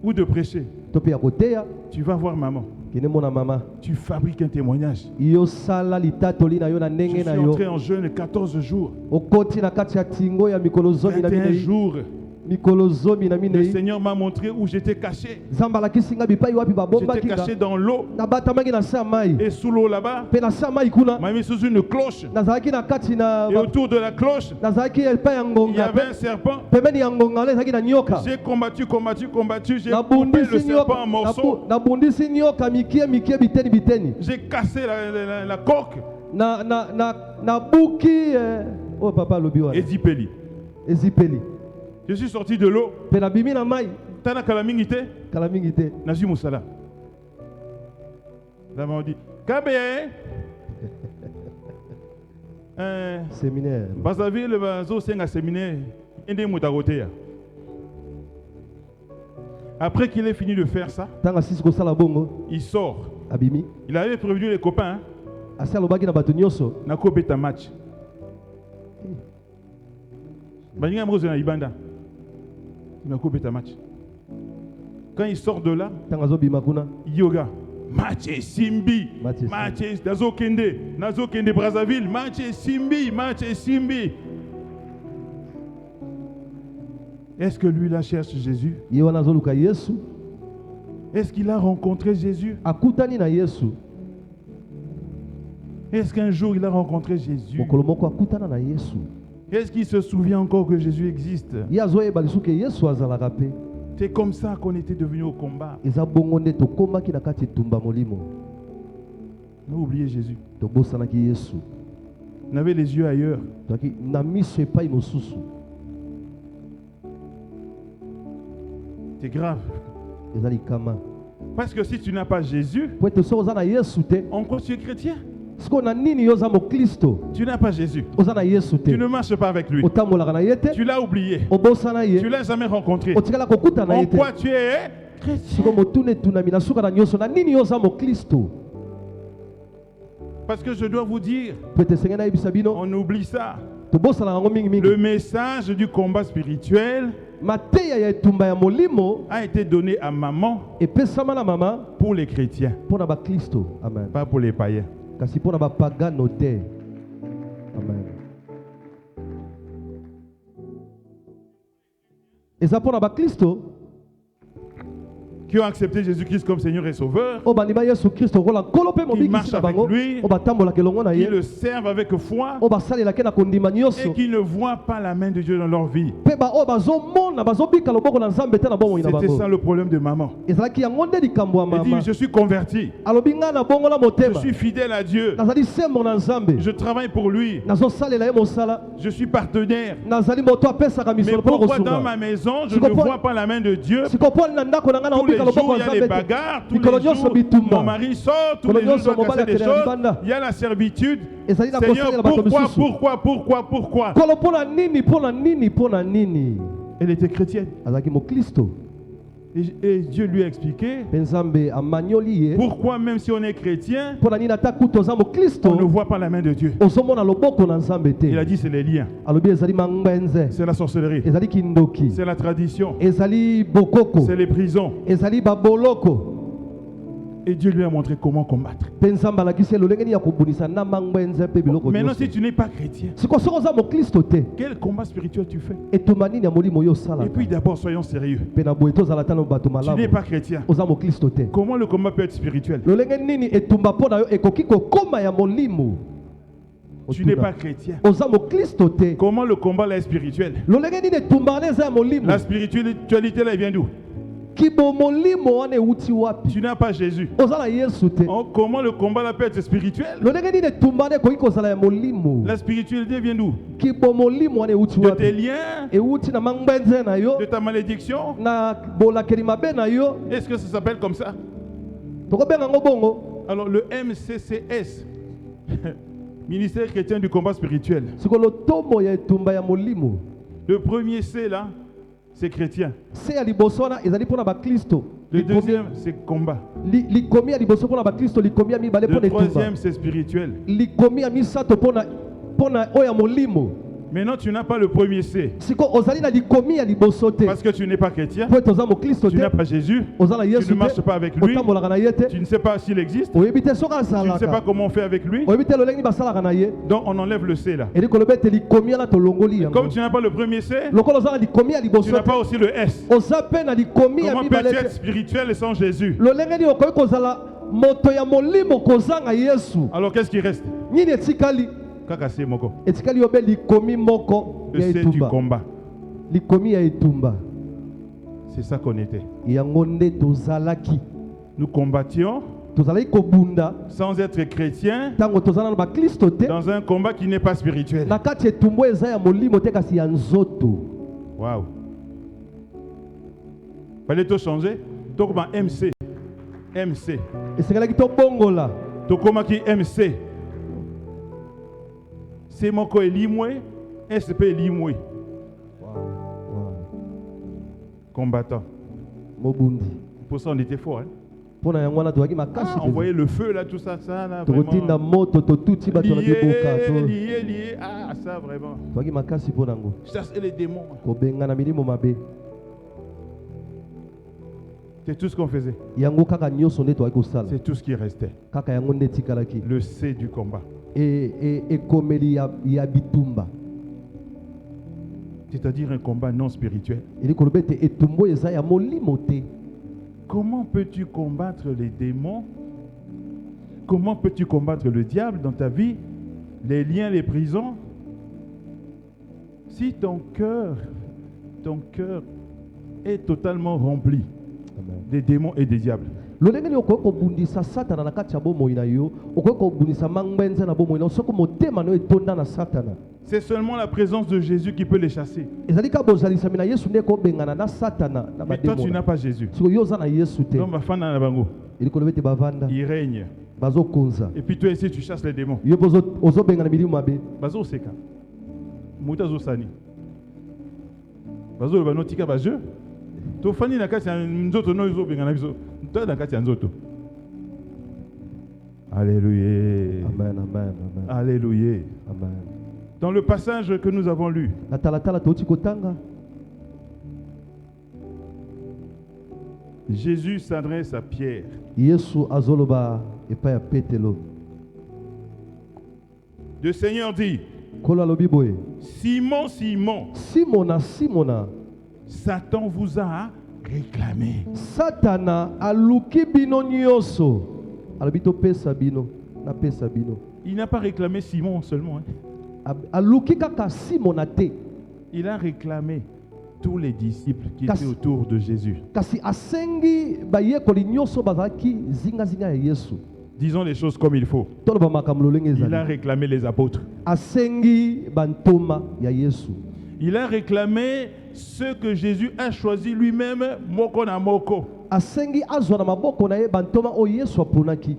ou de prêcher, to mpe ya koteya tu vas voir maman. kende mona mama Tu fabriques un témoignage. yosala litatoli na yo na Je ndenge suis na yo entré en jeûne 14 jours, okoti na kati ya tingo ya mikolo zomi na 21 minei jours. mikolo zomi na Le minei Seigneur m'a montré où j'étais caché. nzambe alakisi nga bipai wapi J'étais babombaki nga caché dans l'eau nabatamaki na se ya mai et sous l'eau là-bas, mpe na se ya mai kuna m'a mis sous une cloche. nazalaki na kati na Et autour de la cloche, nazalaki epai ya il y ngonga avait un serpent. pembeni ya ngonga ezalaki na nyoka J'ai combattu, j'ai coupé le nabundisi serpent en nyoka morceaux. nabundisi nyoka mikie mikie biteni biteni J'ai cassé la coque. nabuki oyo papa alobi wana Et dit Peli. ezipeli Je suis sorti de l'eau. mpe nabimi na mai Tana kalamingite. kala mingi te Nazi Moussala. La maman dit Kabe, séminaire Brazzaville, Bazo Senga séminaire. Inde Moutagotea. Après qu'il ait fini de faire ça, ntango asisi kosala bongo il sort. abimi Il avait prévenu les copains. asi alobaki na bato nyonso Nako beta match. Baninga mroze na Ibanda. Nako beta match. Quand il sort de là, ntango azobima kuna il dit au gars, match et Simbi, Match et match et Nazo Kende Brazzaville, match et Simbi. Est-ce que lui là cherche Jésus? ye wana azoluka yesu Est-ce qu'il a rencontré Jésus? akutani na yesu Est-ce qu'un jour il a rencontré Jésus? mokolo moko akutana na yesu Est-ce qu'il se souvient encore que Jésus existe? ye azoyeba lisusu ke yesu azalaka mpe C'est comme ça qu'on était devenu au combat. eza bongo nde tokomaki na kati etumba molimo On a oublié Jésus. tobosanaki yesu On avait les yeux ailleurs. toaki na miso epai mosusu C'est grave. eza likama Parce que si tu n'as pas Jésus, po ete soki oza na yesu te en quoi tu es chrétien? sikoyo na nini yo oza moklisto Tu n'as pas Jésus. oza na yesu te Tu ne marches pas avec lui. otambolaka na ye te Tu l'as oublié. obosana Tu ye ne l'as jamais rencontré. otikala kokutana na En ye te quoi tu es chrétien? sikoyo motuna etunami na suka na nyonso na nini yo oza moklisto Parce que je dois vous dire, po ete esengeli nayebisa bino on oublie ça. tobosanaka yango mingimingi Le message du combat spirituel mateya ya etumba ya molimo a été donné à maman epesama na mama pour les chrétiens, mpona bakristo. Amen. pas pour les païens. Kasi mpona bapagano te. Amen. Eza mpona bakristo qui ont accepté Jésus-Christ comme Seigneur et Sauveur, oyo bandima yesu kristo kola nkolo mpe mobikisi marche na avec bango lui, oyo batambolaka elongo na qui ye le servent avec foi oyo basalelaki na kondima et nyonso qui ne voient pas la main de Dieu dans leur vie. mpe oyo bazomona bazobika loboko na nzambe te na bomoi na C'était bango. ça le problème de maman. ezalaki yango nde likambo ya Elle dit, mama je suis converti, alobi ngai na bongo na je motema suis fidèle à Dieu, nazali sembo na nzambe je travaille pour lui, nazosalela ye mosala je suis partenaire. nazali moto apesaka Mais misolo mpona pourquoi dans kosunga ma maison, je C'est ne pourquoi- vois pas la main de Dieu? sikopo na ndako na ngai Tous les naobika jours, loboko il ya y a les nzambe te bagarres, tous Mikolo les nyonso jours, bitumba. mon mari sort, tous Mikolo les jours, nyonso je dois casser mobali des akendela choses. libanda. Il y a la servitude. ezali na Seigneur, kosalela bato pourquoi, misusu pourquoi? kolo mpona nini mpona nini mpona nini Elle était chrétienne. azalaki mokristo Et Dieu lui a expliqué mpe nzambe amanyoli ye pourquoi même si on est chrétien, mpona nini ata kuta oza on ne mokristo voit pas la main de Dieu. ozomona loboko na nzambe Il a te dit c'est les liens, alobi ezali mangbenze c'est la sorcellerie, ezali kindoki c'est la tradition, ezali bokoko c'est les prisons. ezali baboloko Et Dieu lui a montré comment combattre. mpe nzambe alakisi ye lolenge nini ya kobundisa na mangbenze mpe biloko Maintenant, nyonso si tu n'es pas chrétien, sikoyo soki oza mokristo te quel combat spirituel tu fais? etumba nini ya molimo oyo Et osalaka puis d'abord, soyons sérieux. mpe na boye tozala tano bato Tu n'es malamu pas chrétien. oza mokristo te Comment le combat peut être spirituel? lolenge nini etumba mpo na yo ekoki kokóma ya molimo Tu n'es pas chrétien. oza mokristo te Comment le combat là est spirituel? lolenge nini etumba wana eza ya molimo La spiritualité là, elle vient d'où? kibo molimo wana euti wapi Tu n'as pas Jésus. oza na yesu te Oh, comment le combat là peut être spirituel? lolenge nini etumba wana ekoki kozala ya molimo La spiritualité vient d'où? kibo molimo wana euti De tes wapi liens, euti na mangbenze na yo de ta malédiction. na bolakeli mabe na yo Est-ce que ça s'appelle comme ça? tokobenga yango bongo Alors le MCCS, Ministère chrétien du combat spirituel. sikolo tomo ya etumba ya molimo Le premier C là, c'est chrétien. se ya liboso wana ezali mpona bakristo Le deuxième, c'est combat. likomi ya liboso mpona bakristo likomi ya mibale Le mpona etumba troisième, c'est spirituel. likomi ya misato mpona oyo ya molimo Maintenant, tu n'as pas le premier C. siko ozali na likomi ya liboso te Parce que tu n'es pas chrétien. po ete oza mokristo Tu te n'as pas Jésus. oza na Tu yesu ne marches te pas avec lui. otambolaka na ye te Tu ne sais pas s'il existe. oyebi te soki Tu ne sais pas azalaka comment on fait avec lui. oyebi te lolenge nini basalaka na ye Donc, on enlève le C là. eli koloba ete likomi wana tolongoli yango Comme tu n'as pas le premier C, lokola oza na likomi ya tu liboso n'as te pas aussi le S. oza mpe na likomi ya Comment peux-tu mibale être te spirituel sans Jésus? lolenge nini okoki kozala moto ya molimo kozanga yesu Alors, qu'est-ce qui reste? nini etikali Kaka C moko. etikali yo mpe likomi moko Le ya C du etumba combat. likomi ya etumba C'est ça qu'on était. yango nde tozalaki Nous combattions tozalaki kobunda sans être chrétiens ntango tozala na bakristo te dans un combat qui n'est pas spirituel. na kati etumbu eza ya molimo te kasi ya nzoto Waouh. Fallait tout changer. Donc, MC. MC. esengelaki tobongola Tokomaki MC. C'est mon ko elimwe. SP elimwe. Combattant. mobundi Pour ça, on était fort. Hein? mpo na yango wana tozalaki makasi On voyait le feu là, tout ça, ça là. tokotinda Vraiment. moto totuti bato na biboka Lié. Ah, ça vraiment. tozalaki makasi mpo nango Chasser les démons. kobengana milimo mabe C'est tout ce qu'on faisait. yango kaka nyonso nde tozalaki kosala C'est tout ce qui restait. kaka yango nde etikalaki Le C du combat. ekomeli ya bitumba C'est-à-dire un combat non spirituel. eli koloba ete etumbu eza ya molimo te Comment peux-tu combattre les démons? Comment peux-tu combattre le diable dans ta vie? Les liens, les prisons? Si ton cœur est totalement rempli des démons et des diables. lolenge nini okoki kobundisa satana na kati ya bomoi na yo okoki kobundisa mangbenze na bomoi na yo soki motema na yo etonda na satana C'est seulement la présence de Jésus qui peut les chasser. ezali kaka bozalisami na yesu nde ekobengana na satana na Mais toi, tu n'as bademona pas Jésus. siko yo oza na yesu te Donc, ma femme na bango, eli koloba ete bavanda il règne. bazokonza Et puis toi ici, tu chasses les démons. yo mpe ozobengana milimo mabe Bazo seka. Mouta zo sani. Bazo le bano tika baje. To fani na kati ya nzoto no zo benga na biso. To na kati ya nzoto. Alléluia. amen amen amen Alléluia. amen Dans le passage que nous avons lu, na talatala touti kotanga Jésus s'adresse à Pierre. Yesu azoloba epai ya Petelo. Le Seigneur dit, Kola lobi boye. Simon, Simon, Simona, Satan vous a réclamé. Satana aluki bino nyonso. Alobi to pesa bino, na pesa bino. Il n'a pas réclamé Simon seulement. Aluki kaka Simona te. Il a réclamé tous les disciples qui étaient autour de Jésus. Kasi asengi bayekoli nyonso bazaki zinga ya Yesu. Disons les choses comme il faut. Toloba makambo lolenge Il a ezali. réclamé les apôtres. Asengi bantoma ya Yesu. Il a réclamé ceux que Jésus a choisi lui-même, moko na moko. Asengi azwa na maboko na ye bantoma o Yesu aponaki.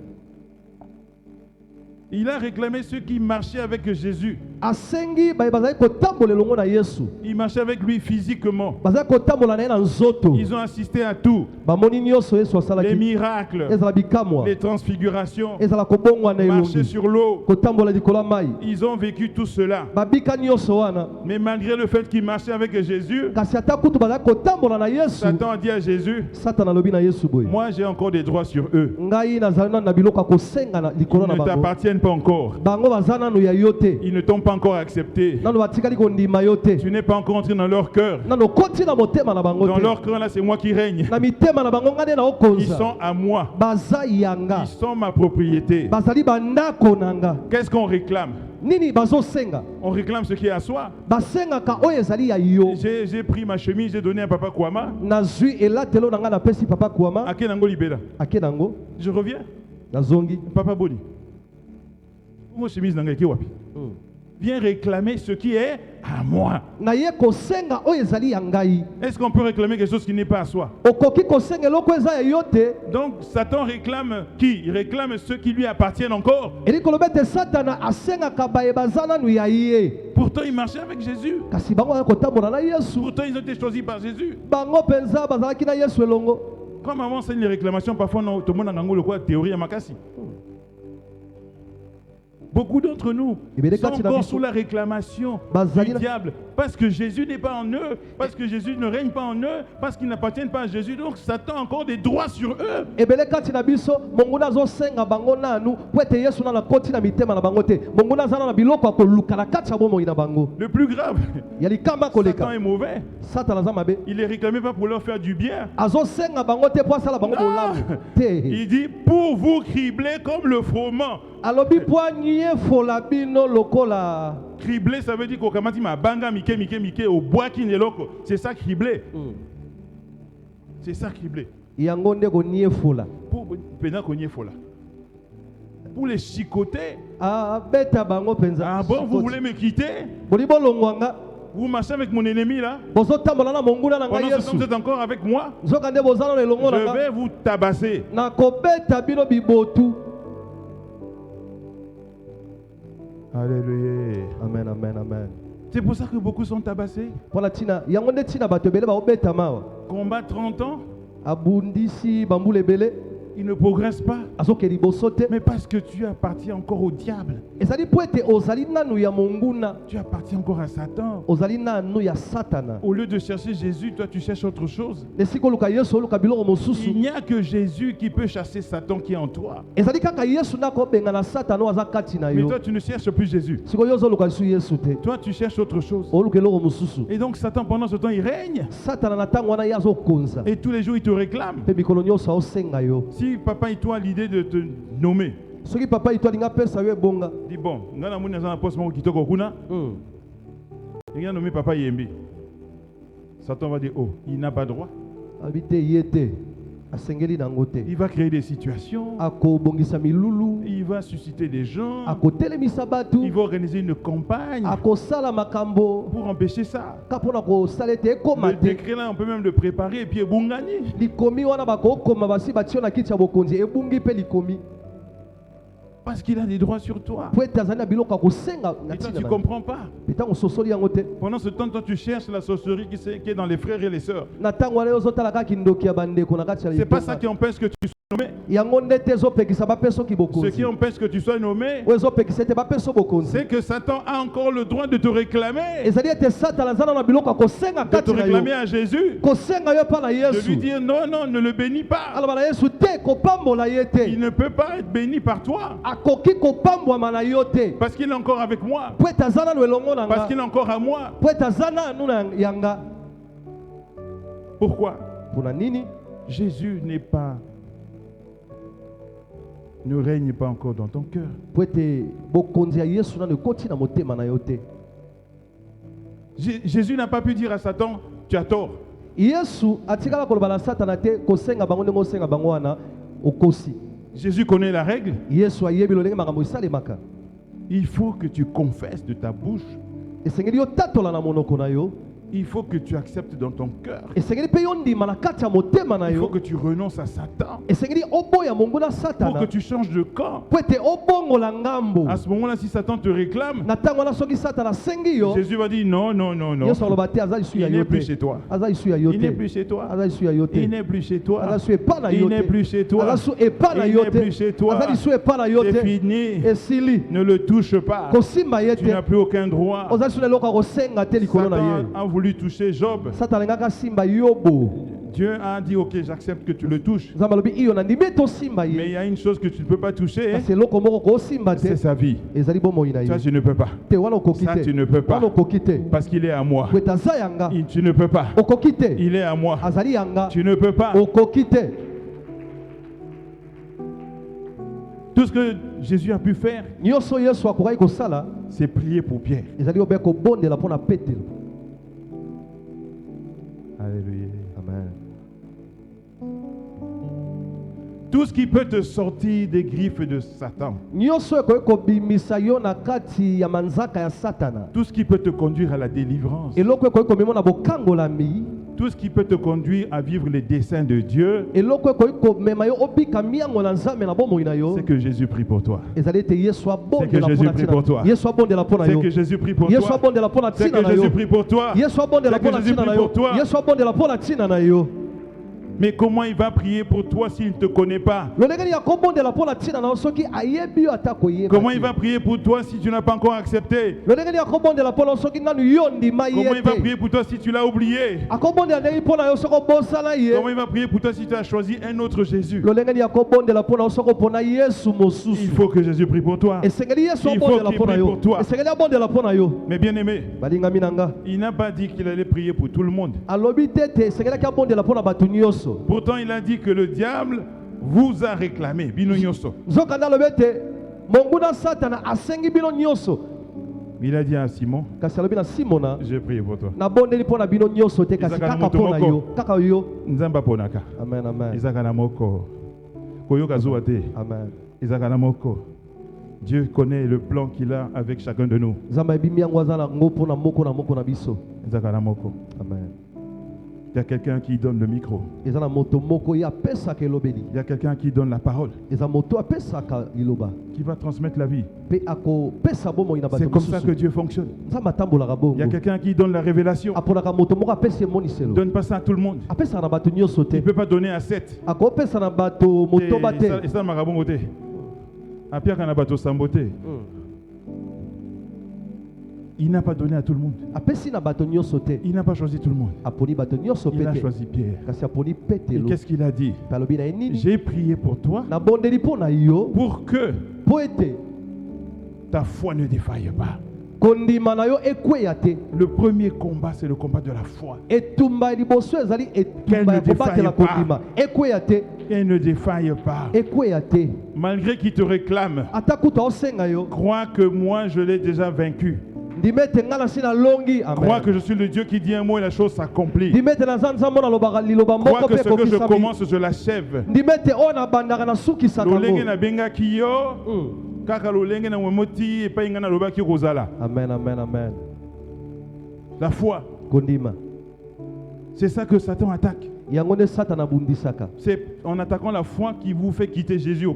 Il a réclamé ceux qui marchaient avec Jésus. Asengi bazali kotambola elongo na Yesu. Ils marchaient avec lui physiquement. Bazali kotambola na ye na nzoto. Ils ont assisté à tout. Bamoni nyonso Yesu Les asalaki. miracles, Ezala bikamwa. les transfigurations, Ezala kobongwa na marcher elongi. sur l'eau. Kotambola likolo ya mai. Ils ont vécu tout cela. Babika nyonso wana. Mais malgré le fait qu'ils marchaient avec Jésus, Kasi ata kutu bazali kotambola na Yesu. Satan a dit à Jésus, Satan alobi na Yesu boye. moi j'ai encore des droits sur eux. Ngai nazali na biloko ya kosenga na Ils likolo na ne bango. t'appartiennent pas encore. Bango baza nanu ya yo te. Ils ne t'ont pas encore accepté. Nanu batikali kondima yo te. Tu n'es pas encore entré dans leur cœur. Nanu okoti na motema na bango Dans te. leur cœur là, c'est moi qui règne. Na mitema na bango ngane na Ils okonza. sont à moi. Baza yanga. Ils sont ma propriété. Bazali bandako nanga. Qu'est-ce qu'on réclame? Nini bazosenga? On réclame ce qui est à soi. Basengaka oyo ezali ya yo. J'ai pris ma chemise, j'ai donné à Papa Kouama. Nazwi elatelo nanga na pesi papa Kouama. Ake nango libela. Ake nango. Je reviens. Nazongi. Papa Boni. Mon chemise nanga eke wapi. Viens réclamer ce qui est à moi. Na ye kosenga oyo ezali ya ngai. Est-ce qu'on peut réclamer quelque chose qui n'est pas à soi? Okoki kosenga eloko eza ya yo te. Donc Satan réclame qui? Il réclame ceux qui lui appartiennent encore. Eli koloba ete Satana asengaka baye baza nanu ya ye. Pourtant ils marchaient avec Jésus. Kasi bango bazali kotambola na Yesu. Pourtant ils ont été choisis par Jésus. Bango penza bazalaki na Yesu elongo. Comme avant c'est une réclamation, parfois tout le monde a le quoi théorie à Makassi. Beaucoup d'entre nous sont encore sous la réclamation du diable parce que Jésus n'est pas en eux, parce que Jésus ne règne pas en eux, parce qu'ils n'appartiennent pas à Jésus. Donc Satan a encore des droits sur eux. Ebele kati na biso monguna zo senga bango nanu pwete Yesu na koti na mitema na bango te. Monguna zana na biloko akoluka na kati ya bomo ina bango. Le plus grave, Yali kamba koleka. Satan est mauvais. Satan za mabe. Il les réclamait pas pour leur faire du bien. Azo senga bango te po sala bango bolamu. Te. Il dit pour vous cribler comme le froment. Alobi po nye folabino lokola. Cribler, ça veut dire qu'au kamati ma banga mike au bois qui n'est loko. C'est ça cribler. C'est ça cribler. Yango nde ko nye fola. Pour pendant qu'on y est fola. Pour les chicoter. Ah beta bango penza. Ah bon, vous voulez me quitter? Bolibo longwanga. Vous marchez avec mon ennemi là. Pendant ce temps, vous êtes encore avec moi. Je vais vous tabasser. Alléluia. Amen, amen, amen. C'est pour ça que beaucoup sont tabassés. Combat 30 ans. Il ne progresse pas. Mais parce que tu appartiens encore au diable. Tu appartiens encore à Satan. Au lieu de chercher Jésus, toi tu cherches autre chose. Il n'y a que Jésus qui peut chasser Satan qui est en toi. Mais toi tu ne cherches plus Jésus. Toi tu cherches autre chose. Et donc Satan pendant ce temps il règne. Et tous les jours il te réclame. Si papa et toi a l'idée de te nommer, dis bon, il a nommé papa Yembi. Satan va dire oh, il n'a pas droit. Il va créer des situations. Il va susciter des gens. Il va organiser une campagne pour empêcher ça. Le décret là, on peut même le préparer et puis Ebungani. Parce qu'il a des droits sur toi. Et toi, tu ne comprends pas. Pendant ce temps, toi, tu cherches la sorcellerie qui est dans les frères et les sœurs. C'est pas ça qui empêche que tu sois nommé. yango nde te ezopekisa bapesa oki Ce bokonzi qui empêche que tu sois nommé, oyo ezopekisa ete bapesa bokonzi c'est que Satan a encore le droit de te réclamer. ezali ete satana aza na biloko ya kosenga De te kati na réclamer yo à Jésus. kosenga yo epa na De lui yesu dire non, non, ne le bénis pas. aloba na yesu te kopambola ye Il te ne peut pas être béni par toi. akoki kopambwama na yo te Parce qu'il est encore avec moi. po ete aza nanu elongo na Parce nga qu'il est encore à moi. po ete aza nanu na yanga Pourquoi? mpona nini Jésus ne règne pas encore dans ton cœur. po ete bokonzi ya yesu nanu ekoti na motema na yo te Jésus n'a pas pu dire à Satan, tu as tort. yesu atikala koloba na satana te kosenga bango ndenge osenga bango wana okosi Jésus connaît la règle. yesu ayebi lolenge makambo esalemaka Il faut que tu confesses de ta bouche. esengeli yo tatola na monoko na yo Il faut que tu acceptes dans ton cœur. esengeli mpe yo ndima na kati ya motema na Il faut yo que tu renonces à Satan. esengeli oboya mongo na Pour que satana tu changes de camp. po ete obongola ngambo À ce moment-là, si Satan te réclame, na ntango wana soki satana asengi yo Jésus va dire non, non, non, non. yesu aloba te aza lisu ya Il yo n'est plus te chez toi. aza lisu ya yo Il n'est te plus chez toi. aza lisu ya yo te Il n'est plus chez toi. aza lisu epa na yo Il n'est te plus chez toi. aza lisu epa na Il yo n'est plus chez te toi. aza lisu epa na yo C'est te fini. esili Ne le touche pas. kosimba ye Tu n'as te plus aucun droit. oza lisu na eloko ya kosenga te likolo na ye Satan a voulu toucher Job. satana alingaka simba yobo Dieu a dit, ok, j'accepte que tu le touches. nzambe alobi iyo nandimi ete osimba Mais il y ye a une chose que tu ne peux pas toucher, kasi eloko moko kosimba c'est te sa vie. ezali bomoi na Ça, ye tu ne peux pas. te wana okoki Ça, te tu ne peux pas. wana okoki te Parce qu'il est à moi. po ete aza yanga Tu ne peux pas. okoki te Il est à moi. azali yanga Tu ne peux pas. okoki te Tout ce que Jésus a pu faire, nyonso yesu akokaki kosala c'est prier pour Pierre. ezali obe kobondela mpo na petelo Alléluia. amen Tout ce qui peut te sortir des griffes de Satan, nyonso ekoki kobimisa yo na kati ya manzaka ya satana tout ce qui peut te conduire à la délivrance, eloko ekoki komema na bokangolami tout ce qui peut te conduire à vivre les desseins de Dieu, eloko ekoki komema yo obika miango na nzambe na bomoi na yo c'est que Jésus prie pour toi. ezali ete yesu abondela Jésus mpo na prie pour toi. ntina yesu abondela mpo na C'est yo que Jésus prie pour yesu toi. abondela mpo na C'est ntina que na yo Jésus prie pour toi. yesu abondela C'est mpo que na Jésus ntina na prie yo pour toi. yesu abondela mpo na ntina na yo Mais comment il va prier pour toi s'il ne te connaît pas? lolenge ya kobondela mpo na ntina na yo soki ayebi yo ata koyeba Comment il va prier pour toi si tu n'as pas encore accepté? lolenge ya kobondela mpo na yo soki nanu yo ndima Comment ye il va te prier pour toi si tu l'as oublié? akobondela ndenge mpo na yo soki obosana ye Comment il va prier pour toi si tu as choisi un autre Jésus? lolenge ya kobondela mpo na yo soki opona yesu Il mosusu faut que Jésus prie pour toi. esengeli yesu Il faut abondela qu'il mpo na prie yo pour toi. esengeli abondela mpo na yo Mais bien aimé, balingami na nga il n'a pas dit qu'il allait prier pour tout le monde. alobi te te esengelaki abondela mpo na bato nyonso Pourtant, il a dit que le diable vous a réclamé. Bino nyonso. nzokanda alobi ete monguna satana asengi bino nyonso Il a dit à Simon, kasi alobi na simona j'ai prié pour toi. nabondeli mpo na bino nyonso te kasi Ezaka na kaka moto mpo na moko. yo kaka yo Nzamba ponaka. amen amen Izaka na moko. Koyoka zuwa te. amen Izaka na moko. Dieu connaît le plan qu'il a avec chacun de nous. nzambe ayebimi yango aza nango mpo na moko na biso Izaka na moko. amen Il y a quelqu'un qui donne le micro. eza na moto moko ye apesaka elobeli Il y a quelqu'un qui donne la parole. eza moto apesaka liloba Qui va transmettre la vie. mpe akopesa bomoi na bato C'est comme ça que mosusu Dieu fonctionne. nzambe atambolaka Il y a bongo quelqu'un qui donne la révélation. aponaka moto moko apesa ye moniselo Donne pas ça à tout le monde. apesaka na bato nyonso Il te ne peut pas donner à 7. akopesa na bato motoba te Et ça marabongo te. Apiaka na bato sambo te. Il n'a pas donné à tout le monde. apesi na bato nyonso te Il n'a pas choisi tout le monde. aponi bato nyonso Il mpe a te choisi Pierre. kasi aponi Et petelo qu'est-ce qu'il a dit? mpe alobi na ye nini J'ai prié pour toi nabondeli mpo na yo pour que mpo ete ta foi ne défaille pas. kondima na yo ekweya te Le premier combat, c'est le combat de la foi. etumba ya liboso ezali Qu'elle etumba ne ya kobatela défaille pas. kondima ekweya te Et ne défaille pas. ekweya te Malgré qu'il te réclame, ata kuta osenga yo crois que moi je l'ai déjà vaincu. ndima ete nga na si nalongi Crois que amen je suis le Dieu qui dit un mot et la chose s'accomplit. ndima ete naza nzambe nalobaka liloba Crois moko que mpe ce que je ekokisami commence, je l'achève. ndima ete oyo nabandaka nasukisaka Lolenge yango na bengaki yo, kaka lolenge na wemoti epai nga nalobaki kozala. amen amen amen La foi. kondima C'est ça que Satan attaque. yango nde Satana abundisaka. C'est en attaquant la foi qui vous fait quitter Jésus.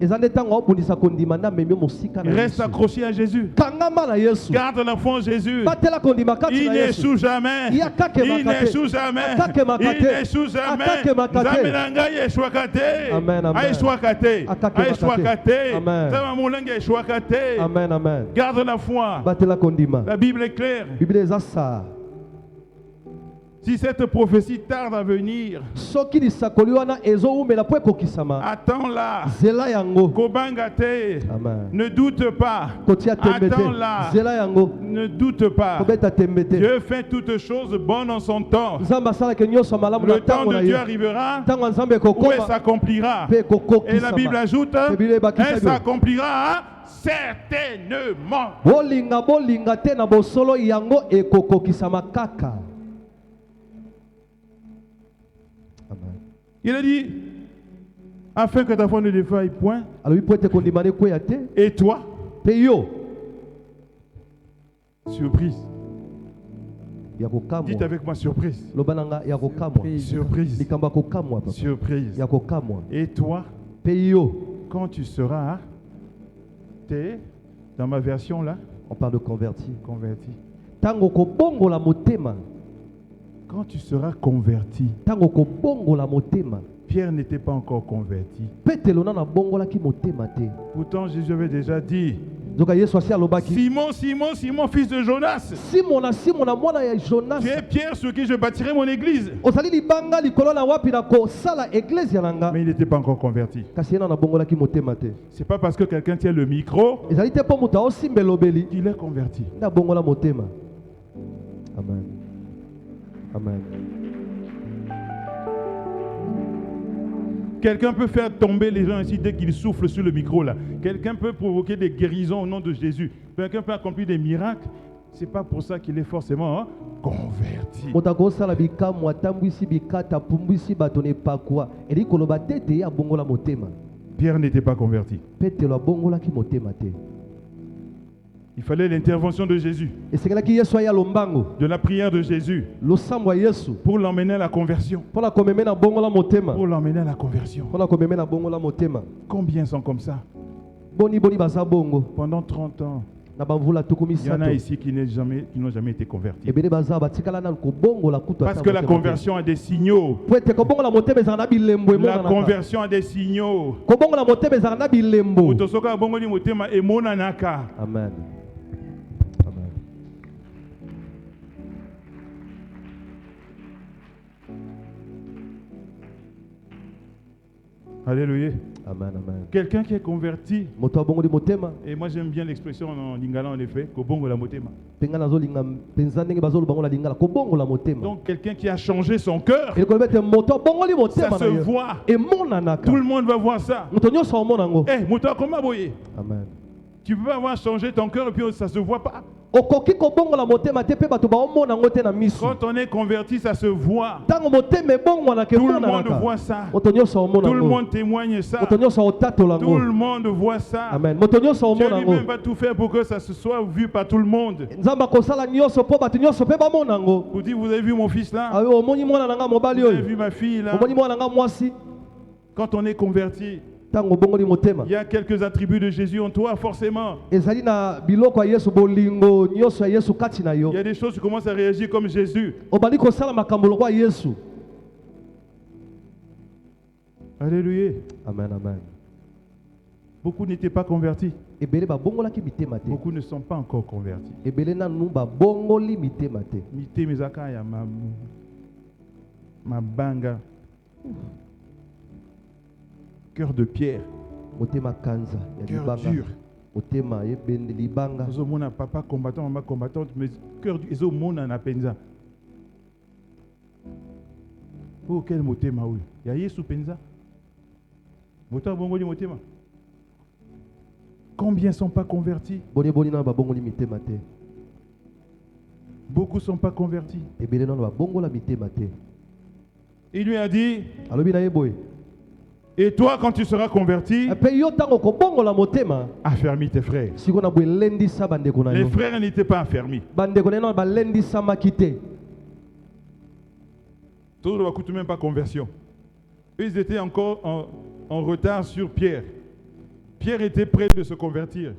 eza nde ntango abundisa kondima na memi mosika na Reste accroché à Jésus. kangama na Yesu. Garde la foi en Jésus. batela kondima kati Il na Yesu. n'échoue jamais. Il Il n'échoue jamais. Il n'échoue jamais. Zamelanga yeshwaka te. Amen, amen. Aishwaka te. Aishwaka te. Amen. Zamamulanga yeshwaka te. Amen, amen. Garde la foi. batela kondima. La Bible est claire. Bible eza sa. Si cette prophétie tarde à venir, soki lisakoli wana ezoumela po ekokisama. attends-la. Zela yango. Kobanga te. Amen. Ne doute pas. Kotia tembete. Attends-la. Zela yango. Ne doute pas. Kobeta tembete. Dieu fait toutes choses bonnes en son temps. Nzambe asalaka nyonso malamu na Le temps ntango na de Dieu ye. arrivera Ntango Nzambe où elle ekokoma s'accomplira. pe ekokokisama. Et la Bible ajoute, Bible ebakisa elle bio. s'accomplira certainement. bolinga te na bosolo yango ekokokisama kaka. Amen. Il a dit, afin que ta foi ne défaille point. alobi po ete kondima na ekweya te. Et toi, Pe yo surprise. ya Dites kokamwa. avec moi, surprise. Loba na nga ya kokamwa. Surprise. Likambo ya kokamwa papa. Surprise. Ya kokamwa. Et toi, Pe yo. quand tu seras, dans ma version là, On parle de converti. converti. Tango kobongola motema. Quand tu seras converti, Tango kobongola motema. Pierre n'était pas encore converti. Petelo na bongola ki motema te. Pourtant, Jésus avait déjà dit, Zoka Yesu asi alobaki. Simon, Simon, Simon, fils de Jonas, Simona mwana ya Jonas. tu es Pierre sur qui je bâtirai mon église. Ozali libanga likolo na wapi na kosala eglise nanga. Mais il n'était pas encore converti. Kasi yena na bongola ki motema te. C'est pas parce que quelqu'un tient le micro Ezali te po muta osimbe lobeli. qu'il est converti. Na bongola motema. Amen. Amen. Quelqu'un peut faire tomber les gens ici dès qu'ils soufflent sur le micro là. Quelqu'un peut provoquer des guérisons au nom de Jésus. Quelqu'un peut accomplir des miracles. C'est pas pour ça qu'il est forcément converti. Motako sala bikamu atambwisi bikata pumbwisi batone pakwa. Eli koloba tete ya bongola motema. Pierre n'était pas converti. Petelo bongola ki motema te. Il fallait l'intervention de Jésus, Esekelaki Yesu aya lombango. de la prière de Jésus, Losambo ya Yesu. pour l'emmener à la conversion. Pona komeme na bongola motema. Pour l'emmener à la conversion. Pona komeme na bongola motema. Combien sont comme ça? Boni baza bongo. Pendant 30 ans, Na bamvula tukumi il y en a sato. ici qui n'ont jamais été convertis. Ebele baza batikala na ko bongola kutu. Parce que la conversion a des signaux. Pwete ko bongola motema ezana bilembo La emona. conversion a des signaux. Ko bongola motema ezana bilembo. Utosoka bongoli motema emona naka. Amen. Amen. Alléluia. Amen, amen. Quelqu'un qui est converti, Moto abongoli motema. et moi j'aime bien l'expression en lingala en effet, kobongo la motema. Penga nazo linga penza ndenge bazolo bangola lingala ko bongola motema. Donc quelqu'un qui a changé son cœur, Et ko bete moto bongoli ça motema se na ye. voit. Emona naka. Tout le monde va voir ça. Moto nyonso omona ngo. Eh, moto comment boye? Amen. Tu peux pas avoir changé ton cœur et puis ça se voit pas. Okoki ko bongola motema te pe bato ba omona ngo te na misu. Quand on est converti, ça se voit. Tango motema bongola ke Tout le mona monde naka. voit ça. Moto nyonso omona Tout le ngo. monde témoigne ça. Moto nyonso otatola Tout ngo. le monde voit ça. Amen. Moto nyonso Dieu omona ngo. lui-même va tout faire pour que ça se soit vu par tout le monde. Nzamba kosala nyonso po bato nyonso pe ba mona ngo. Vous dites, vous avez vu mon fils là? Ayo omoni mwana nanga mobali Vous avez oyo. vu ma fille là? Omoni mwana nanga mwasi. Quand on est converti, Tango bongoli motema. il y a quelques attributs de Jésus en toi, forcément. Ezali na biloko ya Yesu bolingo nyonso ya Yesu kati na yo. Il y a des choses, tu commences à réagir comme Jésus. Obali kosala makambo lokwa Yesu. Alléluia. Amen, amen. Beaucoup n'étaient pas convertis. Ebele ba bongolaki mitema te. Beaucoup ne sont pas encore convertis. Ebele nanu ba bongoli mitema te. Mité mezaka ya ma banga. Cœur de pierre. Motema kanza ya Cœur libanga. dur. Motema ebende libanga. Mon papa combattant, maman combattante, mais cœur du Ezo mona na penza. Oh, quel motema oui. Ya Yesu penza. Mota bongoli motema. Combien sont pas convertis? Boni boni na ba bongoli mitema te. Beaucoup sont pas convertis. Ebele nanu ba bongola mitema te. Il lui a dit, Alobi na yeboy. et toi quand tu seras converti, Pe yo tango ko bongola motema. affermis tes frères. Siko na bwe lendi sa bande ko na Les yo. frères n'étaient pas affermis. Bande ko na no ba lendi sa makite. Tout le monde même pas conversion. Eux, ils étaient encore en retard sur Pierre. Pierre était prêt de se convertir,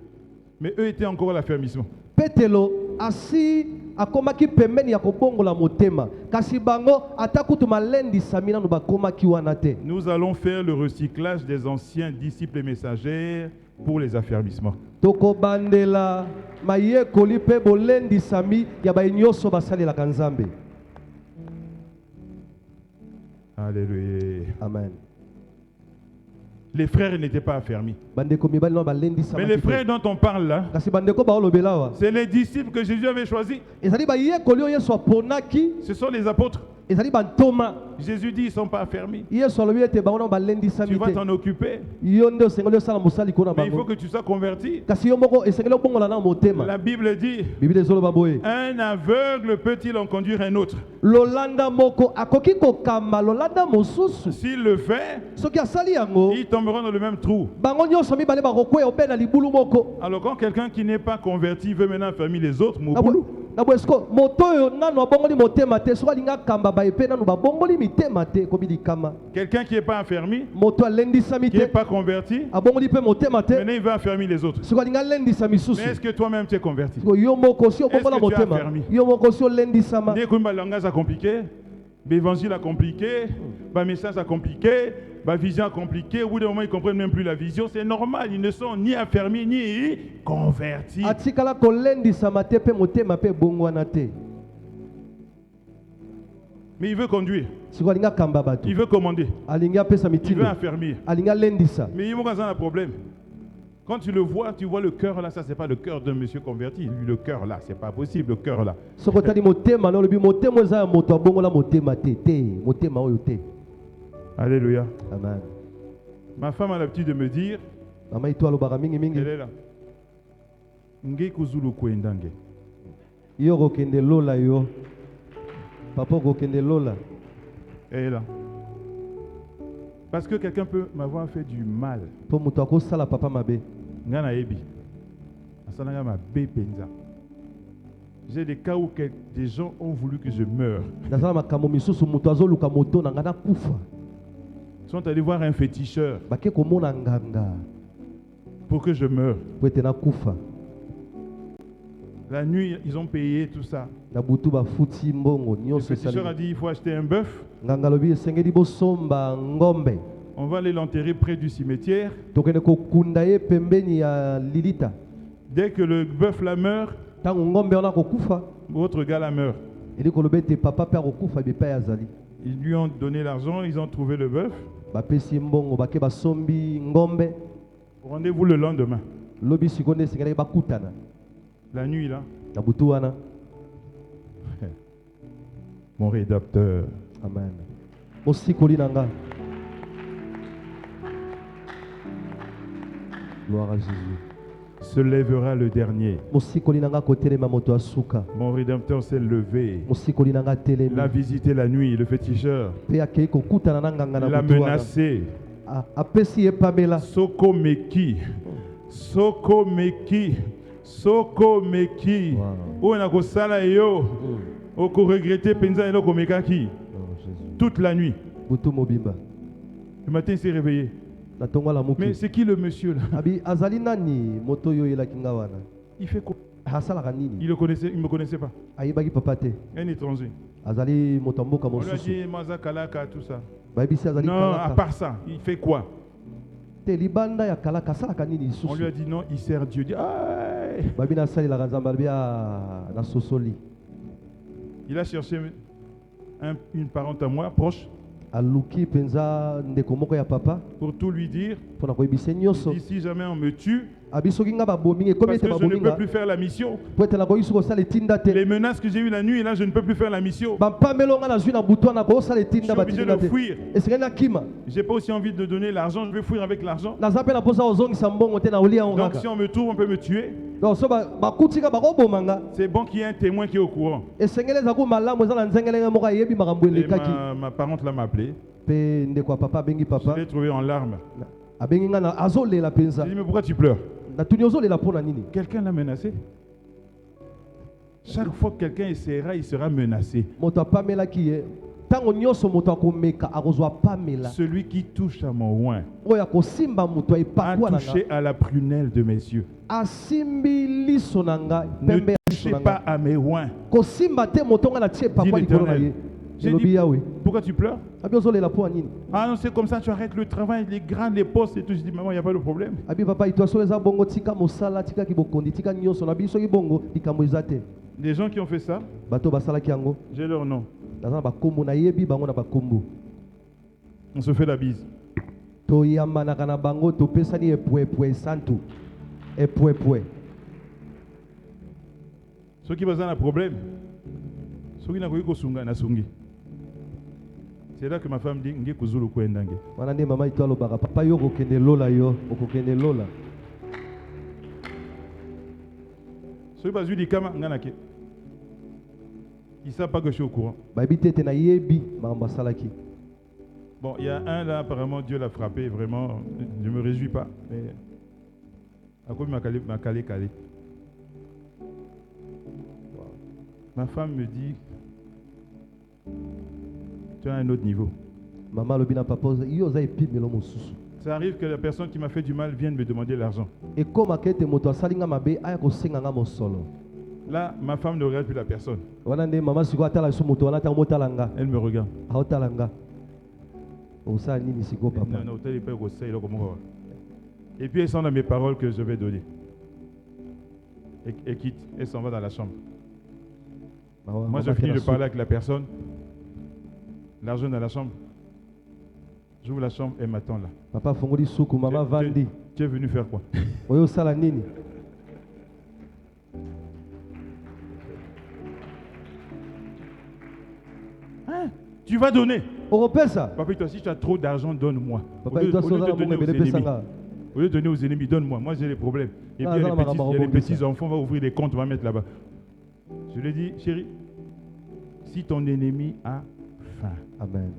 mais eux étaient encore à l'affermissement. Petelo asi akomaki pembeni ya kobongola motema kasi bango atakutu malendi samina no bakomaki wana te. Nous allons faire le recyclage des anciens disciples et messagers pour les affermissements. Tokobandela mayekoli pe bolendi sami ya bainyoso basalelaka Nzambe. Alléluia. Amen. Les frères n'étaient pas affermis. Bandeko mibali no balendi sami. Mais les frères dont on parle là, kasi bandeko baolobela wa. c'est les disciples que Jésus avait choisis. Ezali bayekoli oyo Yesu aponaki, Ce sont les apôtres. ezali bantoma. Jésus dit ils ne sont pas affermis. Yesu alobi ete bango no balendi sami Tu vas te. t'en occuper. Yo nde osengeli osala mosali kona Mais il faut bango. que tu sois converti. Kasi yo moko esengeli obongola na motema. La Bible dit, Biblia ezoloba boye. un aveugle peut-il en conduire un autre? Lolanda moko akoki kokamba lolanda mosusu. S'il le fait, Soki asali yango, ils tomberont dans le même trou. bango nyonso mibale bakokwea obe na libulu moko. Alors quand quelqu'un qui n'est pas converti veut maintenant affermir les autres, Na bwesko moto oyo nano abongoli motema te soki alinga kamba baepe nano babongoli mitema te kobi likama. quelqu'un qui n'est pas affermi, Moto alendisami qui n'est te pas converti, abongoli pe motema te maintenant il veut affermir les autres. soki alinga alendisa misusu. Mais est-ce que toi-même tu es converti? Yo moko si obongola Est-ce que tu as motema affermi? yo moko si olendisama. Dès que le langage a compliqué, l'évangile a compliqué, le message a compliqué, la vision a compliqué, au bout d'un moment ils ne comprennent même plus la vision, c'est normal, ils ne sont ni affermis ni convertis. Atikala kolendisama te pe motema pe bongwana te. Mais il veut conduire, Soki alinga kamba bato. il veut commander, Alinga apesa il veut mitindo. affermir. Alinga lendisa. Mais il y a un problème. Quand tu le vois, tu vois le cœur là, ça c'est pas le cœur d'un monsieur converti. Lui, le cœur là, c'est pas possible, le cœur là. Soko tali motema na lobi motema eza ya moto abongola motema te te motema oyo te. Alléluia. Amen. Ma femme a l'habitude de me dire, Mama itu alobaka mingi mingi. elle est là. Nge kuzulu kwendange. Yo kokende lola yo. Papa kokende lola. Elle est là. Parce que quelqu'un peut m'avoir fait du mal. Po moto akosala papa mabe. Ngana ebi. Asananga ma penza. J'ai des cas où des gens ont voulu que je meure. Nazala makambo misusu moto azoluka moto na ngana kufa. Ils sont allés voir un féticheur Bake komona nganga. pour que je meure. Po ete na kufa. La nuit, ils ont payé tout ça. Na butu bafuti mbongo Le nyonso féticheur a esali. dit il faut acheter un bœuf. Nganga lobi esengeli bosomba ngombe. On va aller l'enterrer près du cimetière. Tokende kokunda ye pembeni ya lilita. Dès que le bœuf la meurt, Tango ngombe ona kokufa. votre gars la meurt. Eli koloba ete papa pe akokufa bepa ya azali. Ils lui ont donné l'argent, ils ont trouvé le bœuf. Bapesi mbongo bake basombi ngombe. Rendez-vous le lendemain. Lobi sikoyo nde esengeli bakutana. La nuit là, Na butu wana. mon rédacteur. Amen. Mosikoli nanga. Gloire à Jésus. Se lèvera le dernier. Mosikoli nanga kotelema moto asuka. Mon rédempteur s'est levé. Mosikoli nanga telemi. Il a visité la nuit, le féticheur. Pe akei kokutana na nganga na Il l'a butu wana. menacé. Apesi ye pamela. Soko Meki. Soko Meki. Soko Meki. Wow. Où on a kosala yo. Oko regretter penza eloko mekaki. Oh, Jésus. Toute la nuit. Butu mobimba. Le matin, il s'est réveillé. Na tonga la muki. Mais c'est qui le monsieur là? Abi azali nani moto yo elaki nga wana. Il fait quoi? Asalaka nini? Il ne me connaissait pas. Ayebaki papa te. Un étranger. Azali moto ya mboka On lui a mosusu. dit Maza Kalaka, tout ça. Bayebisi azali Non, à kalaka. part ça, il fait quoi? Te libanda ya kalaka asalaka nini lisusu? On lui a dit non, il sert Dieu. Il dit, ah! Babi nasalelaka nzambe alobi na sosoli. Il a cherché une parente à moi, proche, Aluki penza ndeko moko ya papa pour tout lui dire. mpona koyebisa nyonso. Il dit, si jamais on me tue, Abi soki nga babomi ekomi parce que ete je ne babomi peux nga plus faire la mission. po ete nakoki soki kosala etinda te. Les menaces que j'ai eues la nuit, là, je ne peux plus faire la mission. bampamelo nga nazwi na butu wana kosala Je suis etinda obligé batinda de te. fuir. Esengeli nakima. J'ai pas aussi envie de donner l'argent, je vais fuir avec l'argent. Naza mpe na mposa kozongisa mbongo te na olia yango Donc kaka. si on me trouve, on peut me tuer. Donc so bakutika bakoboma nga. C'est bon qu'il y ait un témoin qui est au courant. Esengeli eza ku malamu eza na nzengelenge moko ayebi makambo Et elekaki. ma parente là m'a appelé. Mpe ndeko ya papa abengi Je papa. l'ai trouvé en larmes. Abengi nga na azolela mpenza. J'ai dit, mais pourquoi tu pleures? Natuni ozolela mpo na nini? Quelqu'un l'a menacé. Chaque fois que quelqu'un essaiera, il sera menacé. Moto apamelaki ye tango nyonso moto akomeka akozwa pamela Celui qui touche à mon oin oyo akosimba moto a epakwa na touché nga à la prunelle de mes yeux. asimbi liso na nga Ne pembe ya liso touchez na pas nga à mes oins. kosimba te moto nga na tie Dis epakwa likolo na l'Éternel. ye J'ai elobi dit, yawe pourquoi tu pleures? abi ozolela mpo ya nini Ah non, c'est comme ça, tu arrêtes le travail, les grandes, les postes et tout. Je dis, maman, il n'y a pas de problème. abi papa ito solo eza bongo tika mosala tikaki bokondi tika nyonso na biso soki bongo likambo eza te Les gens qui ont fait ça, bato basalaki yango j'ai leur nom. naza na bakombo nayebi bango na bakombo On se fait la bise. toyambanaka na bango topesani epwepwe santu epwepwe Ceux qui ont un problème, ceux qui n'ont pas sunga na sungi. C'est là que ma femme dit, nge kuzulu kwendange. wana nde mama ito alobaka papa yo okokende lola yo okokende lola Ceux qui ont dit kama nganake. Ils ne savent pas que je suis au courant. bayebi te ete nayebi makambo asalaki Bon, il y a un là, apparemment Dieu l'a frappé, vraiment. Je ne me réjouis pas. Mais à quoi m'a calé. Ma femme me dit, tu as un autre niveau. mama alobi na papa yo oza epimelo mosusu Ça arrive que la personne qui m'a fait du mal vienne me demander l'argent. ekomaka ete moto asali nga mabe aya kosenga nga mosolo Là, ma femme ne regarde plus la personne. wana nde mama sikoyo atala biso moto wana ntango motala nga Elle me regarde. aotala nga osala nini sikoyo papa Non, tel est pas conseil, là, comment on va. Et puis elle sent dans mes paroles que je vais donner. Et quitte, elle s'en va dans la chambre. Moi, je finis de parler avec la personne. L'argent dans la chambre. J'ouvre la chambre, elle m'attend là. papa afongoli suku mama vandi Tu es venu faire quoi? oyo osala nini Hein? Tu vas donner. okopesa Papa, toi, si tu as trop d'argent, donne-moi. papa Au lieu ito de asozala donner bongo aux ebele pesa ennemis. nga Au lieu de donner aux ennemis, donne-moi. Moi, j'ai des problèmes. Et puis, Ah, il y a ça, les on va petits rebondir enfants, on va ouvrir des comptes, on va mettre là-bas. Je lui ai dit, chérie, si ton ennemi a faim, amen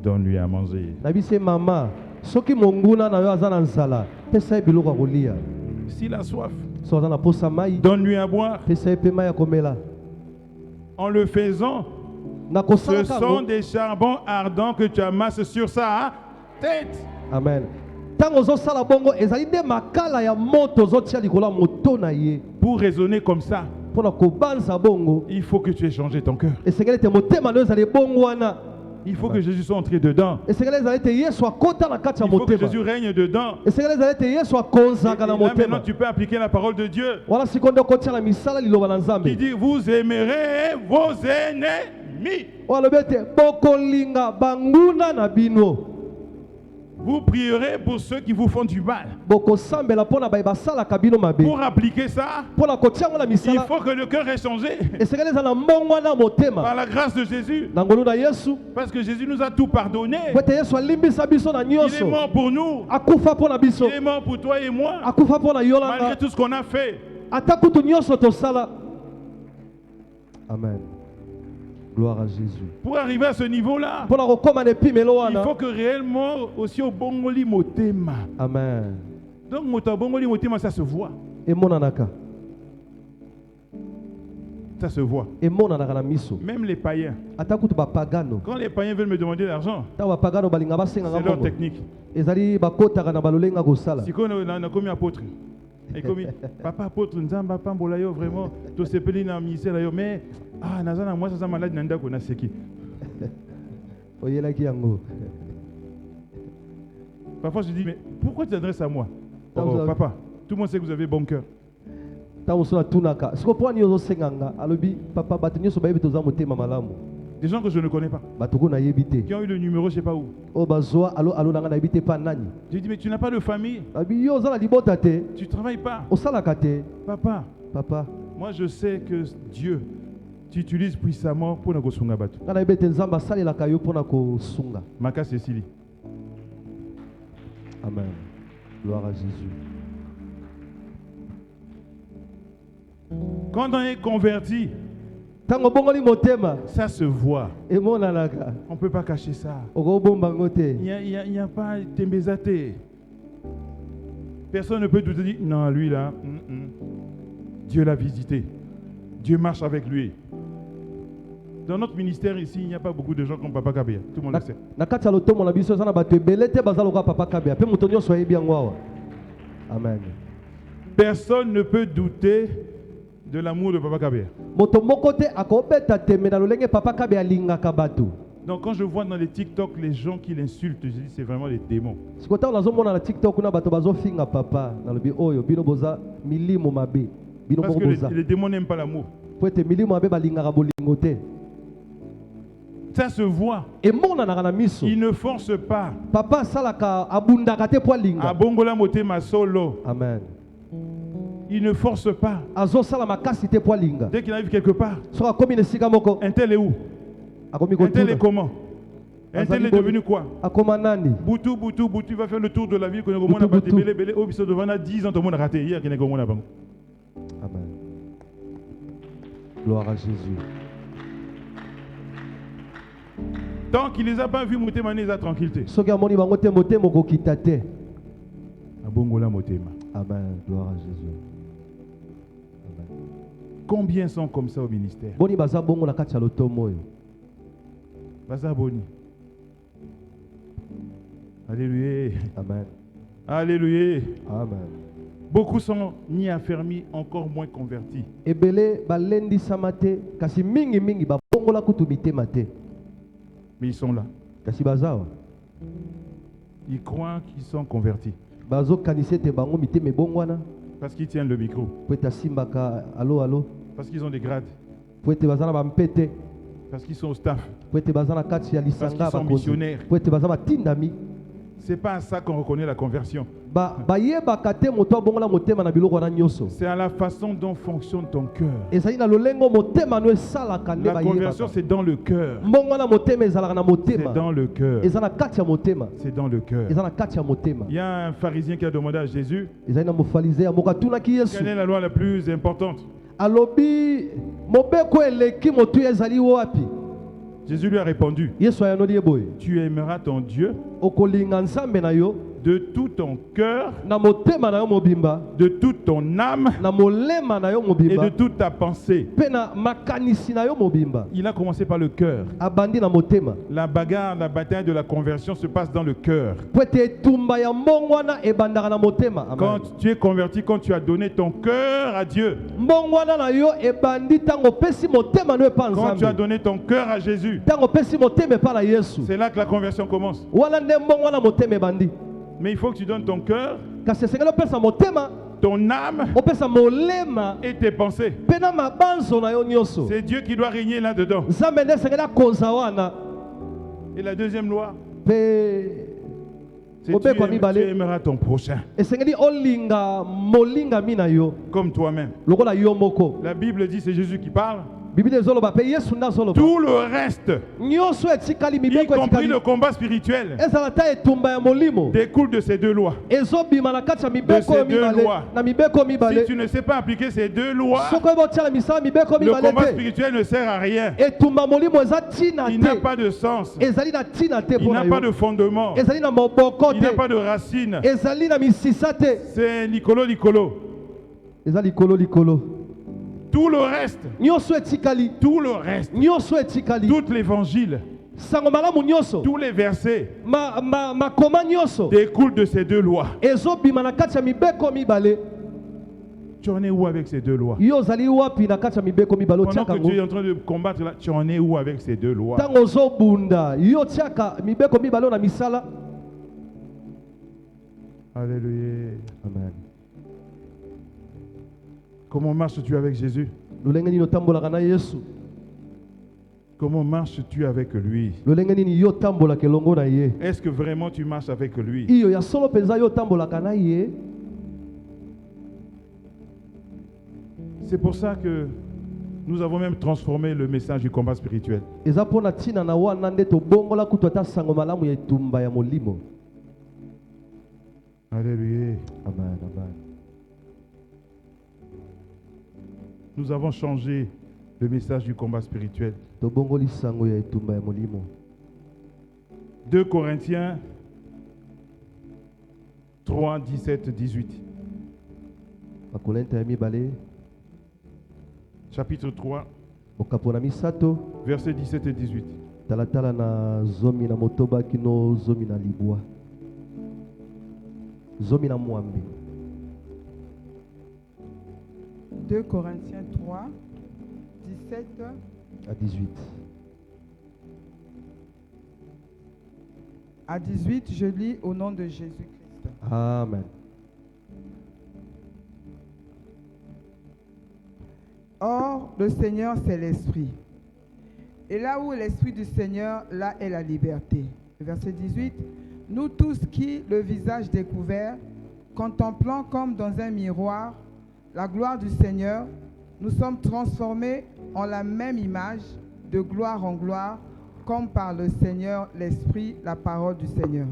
donne-lui à manger. nayebi se mama soki monguna na yo aza na nzala pesa ye biloko ya kolia S'il a soif, so aza na posa mai donne-lui à boire. pesa ye mpe mai ya komela En le faisant, na ce kosalaka sont yango des charbons ardents que tu amasses sur sa tête. amen ntango ozosala bongo ezali nde makala ya moto ozotia likolo ya moto na ye Pour raisonner comme ça, mpo na kobanza bongo il faut que tu aies changé ton cœur. esengeli ete motema na yo ezali bongo wana Il faut que Jésus soit entré dedans. esengeli ezali ete yesu akota na kati ya Il faut que motema Jésus règne dedans. esengeli ezali ete yesu akonzaka Et na là, maintenant, motema tu peux appliquer la parole de Dieu wana sikoyo nde okotia na misala liloba na qui nzambe dit, vous aimerez vos ennemis. oyo alobi ete bokolinga banguna na bino Vous prierez pour ceux qui vous font du mal. bokosambela mpo na baye basalaka bino mabe Pour appliquer ça, mpo na kotia yango na il misala faut que le cœur ait changé esengeli eza na mbongo wana motema par la grâce de Jésus. na ngolu na yesu Parce que Jésus nous a tout pardonné. po ete yesu alimbisa biso na Il est nyonso mort pour nous. akufa mpo na biso Il est mort pour toi et moi. akufa mpo na yo na Malgré nga tout ce qu'on a fait. ata kutu nyonso tosala amen gloire à jésus Pour arriver à ce niveau-là, mpo na kokóma na epimelo il wana faut que réellement aussi au bongoli motema. amen Donc moto bongoli motema, ça se voit. emonanaka Ça se voit. emonanaka na miso Même les païens. ata kutu bapagano Quand les païens veulent me demander l'argent, ntango bapagano balinga basenganga c'est leur mbongo technique. ezali bakotaka na balolenga kosala Si on a commis apôtre. Et comme papa apôtre nzamba pambola yo vraiment to sepeli na ministère yo mais ah nazana moi ça malade nanda ko na seki. oyelaki yango Parfois je dis mais pourquoi tu t'adresses à moi? Ça, Oh, vous papa, tout le monde sait que vous avez bon cœur. ntango mosusu natunaka siko mpo wani ozosenganga alobi papa bato nyonso bayebi toza motema malamu Des gens que je ne connais pas, bato ko nayebi te qui ont eu le numéro je sais pas où. oyo bazwa alo nanga nayebi te mpa nani Je dis mais tu n'as pas de famille, abi yo oza na libota te tu travailles pas. osalaka te Papa, papa moi je sais que Dieu t'utilise puissamment pour na kosunga bato. nga nayebi ete nzambe asalelaka yo mpo na kosunga Maka Cécilie. amen gloire à jésus Quand on est converti, ntango obongoli motema ça se voit. emonanaka On ne peut pas cacher ça. okobomba yango te Il n'y a pas Tembezate. Personne ne peut te dire, non, lui là, Dieu l'a visité. Dieu marche avec lui. Dans notre ministère ici, il n'y a pas beaucoup de gens comme Papa Kabea. Tout le monde le sait. Na kati ya lotomo na biso eza na bato ebele te baza lokola Papa Kabea. Pe moto nyonso ayebi yango awa. Amen. Personne ne peut douter de l'amour de Papa Kabea. Moto moko te akobeta tembe na lolenge Papa Kabea alingaka bato. Donc quand je vois dans les TikTok les gens qui l'insultent, je dis c'est vraiment des démons. Sikota nazomona na TikTok kuna bato bazofinga papa na lobi oyo bino boza milimo mabe. Bino Parce moko que boza. les démons n'aiment pas l'amour. Po ete milimo mabe balingaka bolingo te. Ça se voit. Emonanaka na miso. Il ne force pas. Papa asalaka abundaka te po alinga. Abongola motema solo. Amen. Il ne force pas. Azosala makasi te po alinga. Dès qu'il arrive quelque part, Soka komi na esika moko. un tel est où? Akomi Un tel est kotuna. comment? Un tel est devenu quoi? Akoma nani? Boutou, il va faire le tour de la ville. Boutou, Boutou. Au biso devant 10 ans, tout le monde a raté. Hier, qu'il y a un Amen. Gloire à Jésus. Tant qu'il ne les a pas vus, Motema n'est pas tranquillité. Soki amoni bango te motema kokita te. Abongola Motema. Amen. Gloire à Jésus. Amen. Combien sont comme ça au ministère? Boni baza bongo na kati ya lotomo oyo. Baza Boni. Alléluia. Amen. Alléluia. Amen. Beaucoup sont ni affermis, encore moins convertis. Ebele balendi samate kasi mingi mingi ba bongo la kutu mitema te. Mais ils sont là. Kasi bazawa. Ils croient qu'ils sont convertis. Bazo kanise te bango miteme bongwana. Parce qu'ils tiennent le micro. Po ete asimbaka allo allo. Parce qu'ils ont des grades. Po ete baza na bampete. Parce qu'ils sont au staff. Po ete baza na kati ya lisanga Parce qu'ils sont missionnaires. Po ete baza batindami. C'est pas à ça qu'on reconnaît la conversion. Bayebaka te moto abongola motema na biloko wana nyonso. C'est à la façon dont fonctionne ton cœur. Ezali na lolengo motema no esalaka nde La bayebaka. conversion, c'est dans le cœur. Mbongwana motema ezalaka na C'est motema. dans le cœur. Eza na kati ya motema. C'est dans le cœur. Eza na kati ya motema. Il y a un pharisien qui a demandé à Jésus Ezali na mofalisea moko atunaki Yesu. quelle est la loi la plus importante. Alobi mobeko eleki motu ezali wapi? Jésus lui a répondu, Yesu ayanoli eboye. tu aimeras ton Dieu Okolinga nzambe na yo de tout ton cœur, na motema na yo mobimba, de toute ton âme na molema na yo et mobimba, de toute ta pensée. pe na makanisi na yo mobimba. Il a commencé par le cœur. Abandi na motema. La bagarre, la bataille de la conversion se passe dans le cœur. Po ete etumba ya mbongwana ebandaka na motema. Amen. Quand tu es converti, quand tu as donné ton cœur à Dieu, Mbongwana na yo ebandi tango pesi motema no epa quand tu as nzambe. donné ton cœur à Jésus, Tango pesi motema epa na Yesu. c'est là que la conversion commence. Wana nde mbongwana motema ebandi. Mais il faut que tu donnes ton cœur, Kasi esengeli opesa motema, ton âme opesa molema, et tes pensées. pe na mabanzo na yo nyonso. C'est Dieu qui doit régner là-dedans. Nzambe nde esengeli akonza wana. Et la deuxième loi, Pe c'est Obekwa tu mibale. aimeras ton prochain esengeli olinga molingami na yo comme toi-même. lokola yo moko. La Bible dit, c'est Jésus qui parle. Biblia ezoloba pe Yesu nde azoloba. Tout le reste, Nyonso etikali y mibeko compris etikali. le combat spirituel, Ezala ta etumba ya molimo. découle de ces deux lois. Ezobima na kati ya De mibeko ces deux mibale. lois. Na mibeko Si mibale. tu ne sais pas appliquer ces deux lois, Soko ebo tiala misala mibeko le mibale combat te. spirituel ne sert à rien. Etumba molimo eza tina Il n'a te. pas de sens. Ezali na tina te Il mpo n'a na pas de yo. fondement. Ezali na moboko Il n'a pas te. de racine. Ezali na misisa te. C'est Nicolo Nicolo. Eza likolo likolo. Tout le reste, Nyonso etikali. tout le reste, Nyonso etikali. tout l'évangile, Sango malamu nyonso. tous les versets Makoma nyonso. découlent de ces deux lois. Ezobima na kati ya mibeko mibale. Tu en es où avec ces deux lois? Yo ozali wapi na kati ya mibeko mibale Pendant otiaka que tu es ngo. en train de combattre là, tu en es où avec ces deux lois? Tango ozobunda yo tiaka mibeko mibale na misala. Alléluia. Amen. Comment marches-tu avec Jésus? Lolenge nini otambolaka na Yesu? Comment marches-tu avec lui? Lolenge nini yo tambolaka elongo na ye? Est-ce que vraiment tu marches avec lui? Iyo ya solo penza yo tambolaka na ye? C'est pour ça que nous avons même transformé le message du combat spirituel. Eza pona tina na wana nde tobongola kutu ata sango malamu ya etumba ya molimo. Alléluia. Amen, amen. Nous avons changé le message du combat spirituel. Tobongoli sango ya etumba ya molimo. 2 Corinthiens 3, 17, 18. Bakolinta ya mibale, Chapitre 3, Okapona misato. Versets 17 et 18. Talatala na zomi na motoba kino zomi na libwa. Zomi na mwambi. 2 Corinthiens 3, 17 À 18. à 18, je lis au nom de Jésus-Christ. Amen. Or, le Seigneur, c'est l'Esprit. Et là où est l'Esprit du Seigneur, là est la liberté. Verset 18. Nous tous qui, le visage découvert, contemplant comme dans un miroir la gloire du Seigneur, nous sommes transformés en la même image, de gloire en gloire, comme par le Seigneur, l'Esprit, la parole du Seigneur.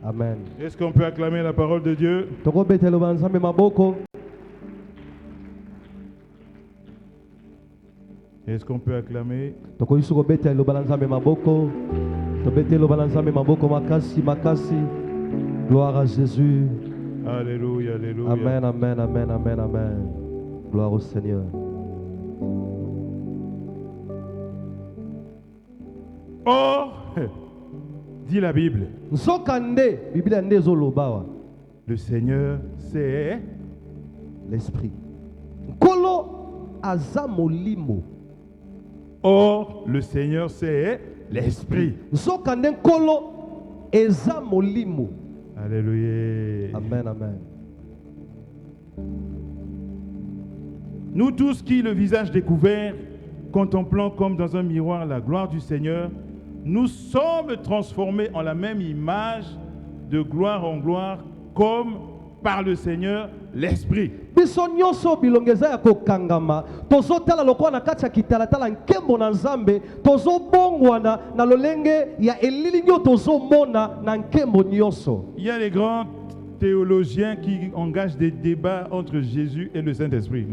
Amen. Est-ce qu'on peut acclamer la parole de Dieu? Toko betelo banzambe maboko. Est-ce qu'on peut acclamer? Toko isuko betelo banzambe maboko. To betelo banzambe maboko makasi makasi. Gloire à Jésus. Alléluia, alléluia. Amen, amen, amen, amen, amen. Gloire au Seigneur. Or, dit la Bible, Nzokande, Bible nde zolobawa. le Seigneur, c'est L'esprit. Nkolo aza molimo. Or, le Seigneur, c'est l'Esprit. Nzokande nkolo eza molimo. Alléluia. Amen, amen. Nous tous qui, le visage découvert, contemplant comme dans un miroir la gloire du Seigneur, nous sommes transformés en la même image, de gloire en gloire, comme par le Seigneur l'Esprit. Biso nyonso bilongeza ya kokangama tozotala lokola na kati ya kitalatala nkembo na Nzambe tozobongwana na lolenge ya elili nyo tozomona na nkembo nyonso. Il y a les grands théologiens qui engagent des débats entre Jésus et le Saint-Esprit.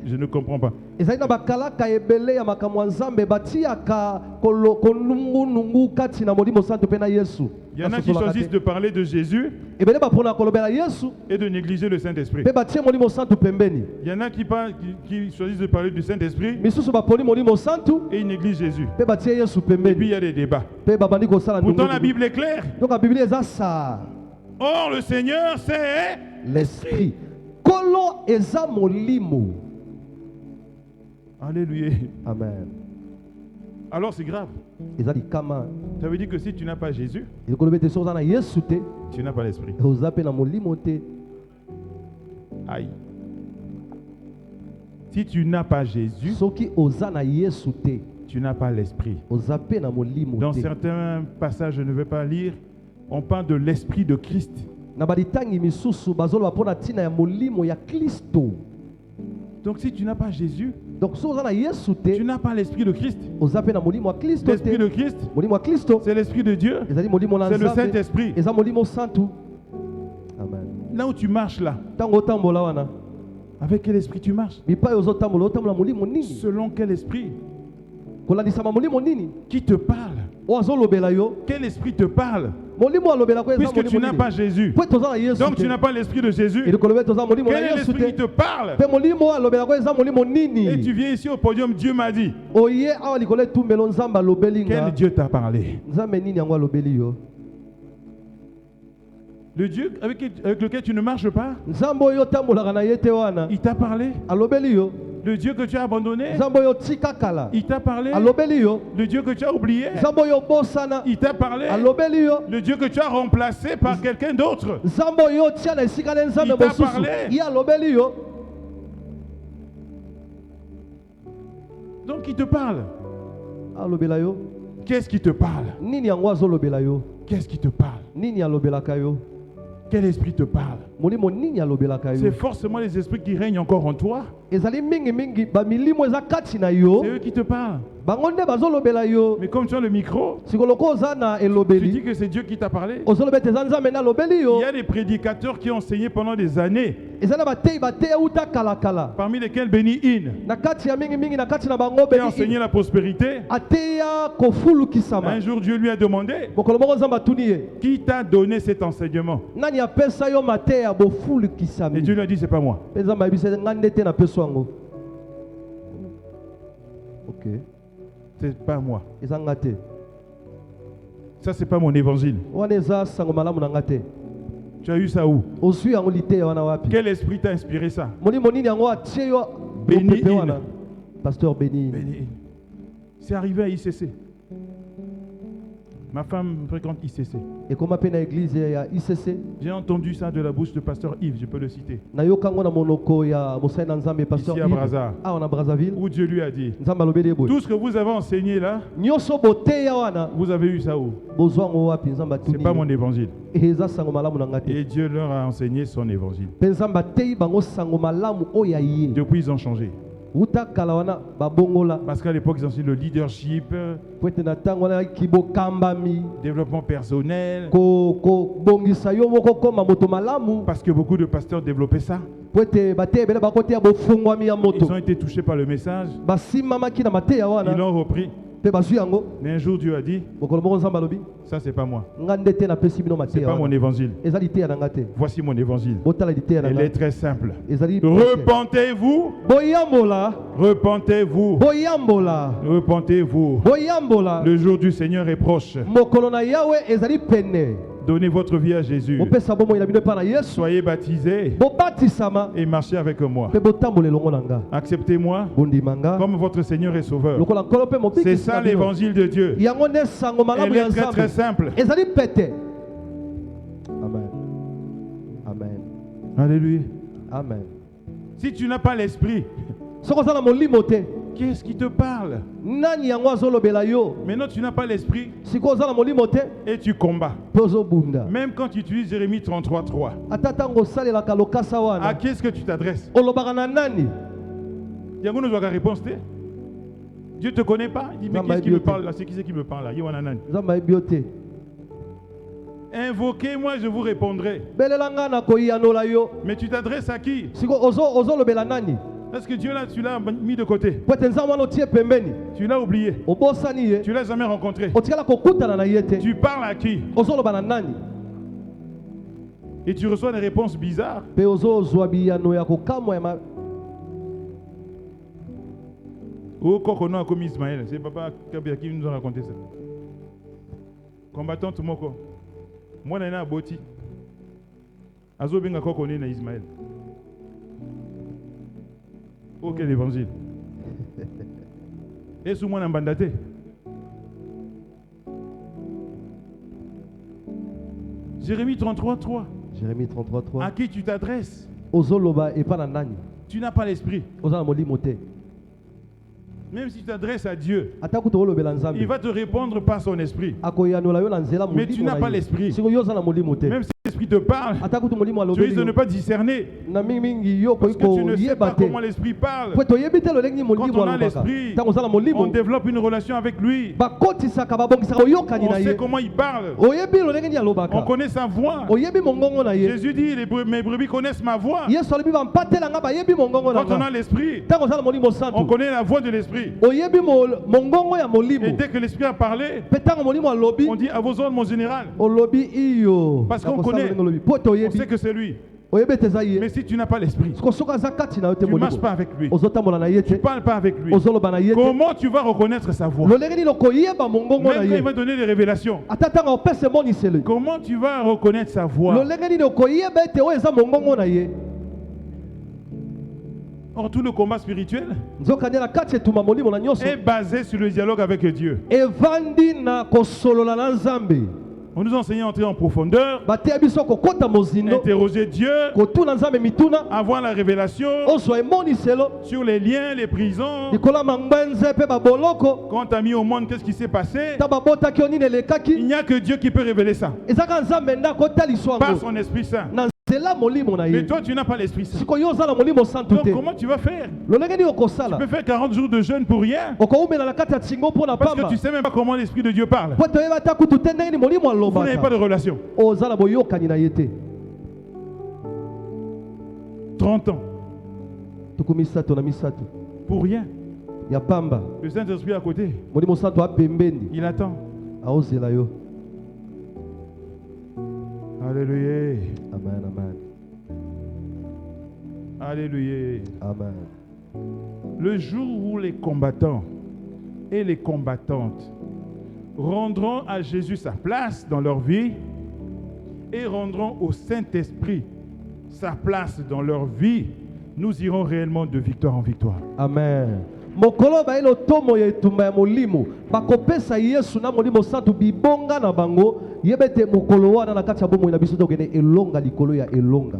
Je ne comprends pas. Ezali na bakalaka ebele ya makambo ya Nzambe batiaka konungunungu kati na Molimo Santo pe na Yesu. Il y en a qui choisissent de parler de Jésus Ebele bapona kolobela Yesu et de négliger le Saint-Esprit. pe batie Molimo Santo pembeni. Il y en a qui choisissent de parler du Saint-Esprit Misusu baponi Molimo Santo et ils négligent Jésus. pe batie Yesu Et puis il pembeni. y a des débats. Pe babandi kosala Pourtant ndungu. la Bible est claire. Donc la Bible eza ça. Or le Seigneur c'est L'esprit. Kolo eza molimo. Alléluia. Amen. Alors c'est grave. Ezali kama. Ça veut dire que si tu n'as pas Jésus, Ekolobete soza na Yesu te. tu n'as pas l'Esprit. Ozape na molimo te. Aïe. Si tu n'as pas Jésus, Soki oza na Yesu te. tu n'as pas l'Esprit. Ozape na molimo Dans te. certains passages, je ne vais pas lire, on parle de l'Esprit de Christ. Na balitangi misusu bazoloba pona tina ya molimo ya Kristo. Donc si tu n'as pas Jésus, Donc so oza na Yesu te. tu n'as pas l'Esprit de Christ. Ozape na molimo ya Kristo L'Esprit de te. Christ, Molimo ya Kristo. c'est l'Esprit de Dieu. Ezali molimo na C'est le Nzambe. Saint-Esprit. Eza molimo santu. Amen. Là où tu marches là, Tango otambola wana. avec quel esprit tu marches? Mipai ozotambola otambola molimo nini? Selon quel esprit? Kolandisama molimo nini? Qui te parle? O azolobela yo. Quel esprit te parle? Molimo alobela ko eza Puisque tu n'as pas Jésus. Po toza na Yesu. Donc tu n'as pas l'Esprit de Jésus. Et kolobe toza molimo Quel na est Yesu l'esprit qui te. te parle? Pe molimo alobela ko eza molimo nini? Et tu viens ici au podium, Dieu m'a dit. Oye awa likolo etumbelo Nzambe alobeli nga. Quel Dieu t'a parlé? Nzambe nini yango alobeli yo? Le Dieu avec lequel tu ne marches pas, Nzambe oyo otambolaka na ye te wana. il t'a parlé. Alobeli yo. Le Dieu que tu as abandonné, Nzambe oyo tika kala. il t'a parlé. Alobeli yo. Le Dieu que tu as oublié, Nzambe oyo bosana. il t'a parlé. Alobeli yo. Le Dieu que tu as remplacé par quelqu'un d'autre, Nzambe oyo tia na esika na Nzambe Il t'a mosusu. parlé. Ye alobeli yo. donc il te parle. Alobela yo. Qu'est-ce qui te parle? Nini yango azolobela yo? Qu'est-ce qui te parle? Nini alobelaka yo? Quel esprit te parle? Molimo nini alobelaka C'est yo? forcément les esprits qui règnent encore en toi. Ezali mingi mingi bamilimo eza kati na yo. C'est eux qui te parlent. Bango nde bazolobela yo. Mais comme tu as le micro, Sikoloko oza na tu dis elobeli. que c'est Dieu qui t'a parlé. Ozolobete eza Nzambe na alobeli Il yo. y a des prédicateurs qui ont enseigné pendant des années, Eza na batei batei uta kala kala. parmi lesquels Benny Hinn, Na kati ya mingi mingi na kati na bango qui a enseigné beli. la prospérité. Ateya kofulu kisama. Un jour, Dieu lui a demandé, Mokolo moko Nzambe atuni ye. qui t'a donné cet enseignement? Nani apesa yo mateya bofulu kisami. Et Dieu lui a dit, c'est pas moi. Pe Nzambe ayebisa nga nde te na peso yango. Ok. C'est pas moi. ezanga te Ça, c'est pas mon évangile. wana eza sango malamu na nga te Tu as eu ça où? ozwi yango liteya wana wapi Quel esprit t'a inspiré ça? molimo nini yango atie yo Béni mopepe in. wana pasteur Béni Béni. C'est arrivé à ICC. Ma femme fréquente ICC. ekoma mpe na église ya ICC J'ai entendu ça de la bouche de pasteur Yves, je peux le citer. nayoka yango na monoko ya mosali na nzambe pasteur Ici à Yves. Brazza. awa na Brazzaville Où Dieu lui a dit, nzambe alobeli ye boye tout ce que vous avez enseigné là, nyonso boteya wana vous avez eu ça où? bozwa yango wapi nzambe C'est atuni pas mon évangile. eza sango malamu na nga te Et Dieu leur a enseigné son évangile. mpe nzambe ateyi bango sango malamu oyo ya ye Depuis, ils ont changé. wuta kala wana babongola Parce qu'à l'époque, ils ont enseigné le leadership, po ete na ntango wana yaki bokambami développement personnel. kobongisa yo moko koma moto malamu Parce que beaucoup de pasteurs développaient ça. po ete bateya ebele bakoteya bofungwami ya Ils moto ont été touchés par le message. basimamaki na mateya Ils wana l'ont repris. mpe bazwi yango Mais un jour, Dieu a dit, mokolo moko nzambe alobi ça, c'est pas moi. nga nde te napesi bino C'est mateya pas mon wana évangile. eza liteya na nga te Voici mon évangile. botala liteya na Elle nga est très simple. ezali Repentez-vous. boyambola Repentez-vous. boyambola Repentez-vous. boyambola Le jour du Seigneur est proche. mokolo na yawe ezali pene Donnez votre vie à Jésus. bopesa bomoi na bino epai na yesu Soyez baptisés bobatisama et marchez avec moi. mpe botambola elongo na nga Acceptez-moi bondima nga comme votre Seigneur et Sauveur. lokola nkolo mpe C'est mobikisi ça na bino. l'évangile de Dieu. yango nde sango malamu Elle ya est très très nzambe simple. ezali pete amen amen Alléluia. amen Si tu n'as pas l'esprit, soki oza na molimo te qu'est-ce qui te parle? nani yango azolobela yo Maintenant, tu n'as pas l'esprit sikoyo oza na molimo te et tu combats. mpe ozobunda Même quand tu utilises Jérémie 33:3, ata ntango osalelaka lokasa à wana qui est-ce que tu t'adresses? olobaka na nani Yango nous avons la réponse. Dieu ne te connaît pas. Il dit, mais Non, qu'est-ce mais qui me Dieu parle là? C'est qui c'est qui me parle là? Yohannanan. nzambe ayebi yo te Invoquez-moi, je vous répondrai. belela nga na koyanola yo Mais tu t'adresses à qui? sikoyo ozolobela nani Parce que Dieu là, tu l'as mis de côté. po ete nzambe wana otie pembeni Tu l'as oublié. obosani ye Tu ne l'as jamais rencontré. otikala kokutana na ye te Tu parles à qui? ozoloba na nani Et tu reçois des réponses bizarres. mpe ozozwa biyano ya kokamwa ya Oh, Kokono a commis Ismaël. C'est papa Kabia qui nous a raconté ça. Combattante Moko. Moi, je suis à Boti. Azo Benga Kokoné na Ismaël. Oh, quel évangile. Et sous moi, je suis bandaté. Jérémie 33:3. Jérémie 33:3 À qui tu t'adresses? ozoloba epa na nani Tu n'as pas l'esprit. oza na molimo te Même si tu t'adresses à Dieu, ata kuta olobela il nzambe va te répondre par son esprit. akoyanola yo na nzela Mais tu n'as pas l'esprit. sikoyo yo oza na molimo te Même si l'esprit te parle, ata kuta molimo tu risques alobeli de ne yo pas discerner. na mingimingi yo Parce koki que tu ne sais koyeba pas te comment l'esprit parle. po toyebi te lolenge nini Quand molimo on a alobaka l'esprit, ntango oza na on molimo développe une relation avec lui. bakotisaka babongisaka oyokani On na sait ye comment il parle. oyebi lolenge nini On alobaka connaît sa voix. oyebi mongongo na ye Jésus dit, mes brebis connaissent ma voix. yesu alobi bampatelanga bayebi mongongo na Quand on a nga l'esprit, ntango oza na molimo on santu connaît la voix de l'esprit. oyebi mongongo ya molimo Et dès que l'esprit a parlé, mpe ntango molimo alobi on dit à vos ordres, mon général. olobi iyo Parce qu'on nakosala connaît. ndenge olobi po ete On oyebi sait que c'est lui. oyebi ete eza ye Mais si tu n'as pas l'esprit, siko soki aza kati na yo te tu ne marches molimo pas avec lui. ozotambola na ye Tu te ne parles pas avec lui. ozoloba na ye te Comment tu vas reconnaître sa voix? lolenge nini okoyeba mongongo Même na quand il ye va donner des révélations. ata ntango opesa emoniseli Comment tu vas reconnaître sa voix? lolenge nini okoyeba ete oyo eza mongongo na ye Or, tout le combat spirituel nzokani na kati etuma molimo na nyonso est basé sur le dialogue avec Dieu. evandi na kosolola na nzambe On nous enseigne à entrer en profondeur, bateya biso kokota mozindo interroger Dieu, kotuna nzambe mituna avoir la révélation ozwa emoniselo sur les liens, les prisons. likolo ya mangwenze mpe baboloko Quand tu as mis au monde, qu'est-ce qui s'est passé? ta babotaki yo nini Il elekaki n'y a que Dieu qui peut révéler ça. ezaka nzambe nde akotaliswa Par yango son Esprit Saint. na nzela molimo na Mais ye toi, tu n'as pas l'Esprit Saint. sikoyo oza na molimo santu Donc, te comment tu vas faire? lolenge nini Tu okosala peux faire 40 jours de jeûne pour rien. okoumela na kati ya tsingo mpo na Parce que pamba tu ne sais même pas comment l'Esprit de Dieu parle. po toyeba ata kutu te ndenge nini molimo Vous n'avez pas de alobaka relation. oza na boyokani na ye te 30 ans. tuku misato na misato Pour rien. ya pamba Le Saint-Esprit à côté. molimo santu apembeni Il attend. aozela yo Alléluia. amen amen Alléluia. amen Le jour où les combattants et les combattantes rendront à Jésus sa place dans leur vie et rendront au Saint-Esprit sa place dans leur vie, nous irons réellement de victoire en victoire. Amen. Mokolo ba elo tomo ya etumba ya molimo bakopesa Yesu na molimo santu bibonga na bango yebete mokolo wana na kati ya bomo na biso tokende elonga likolo ya elonga.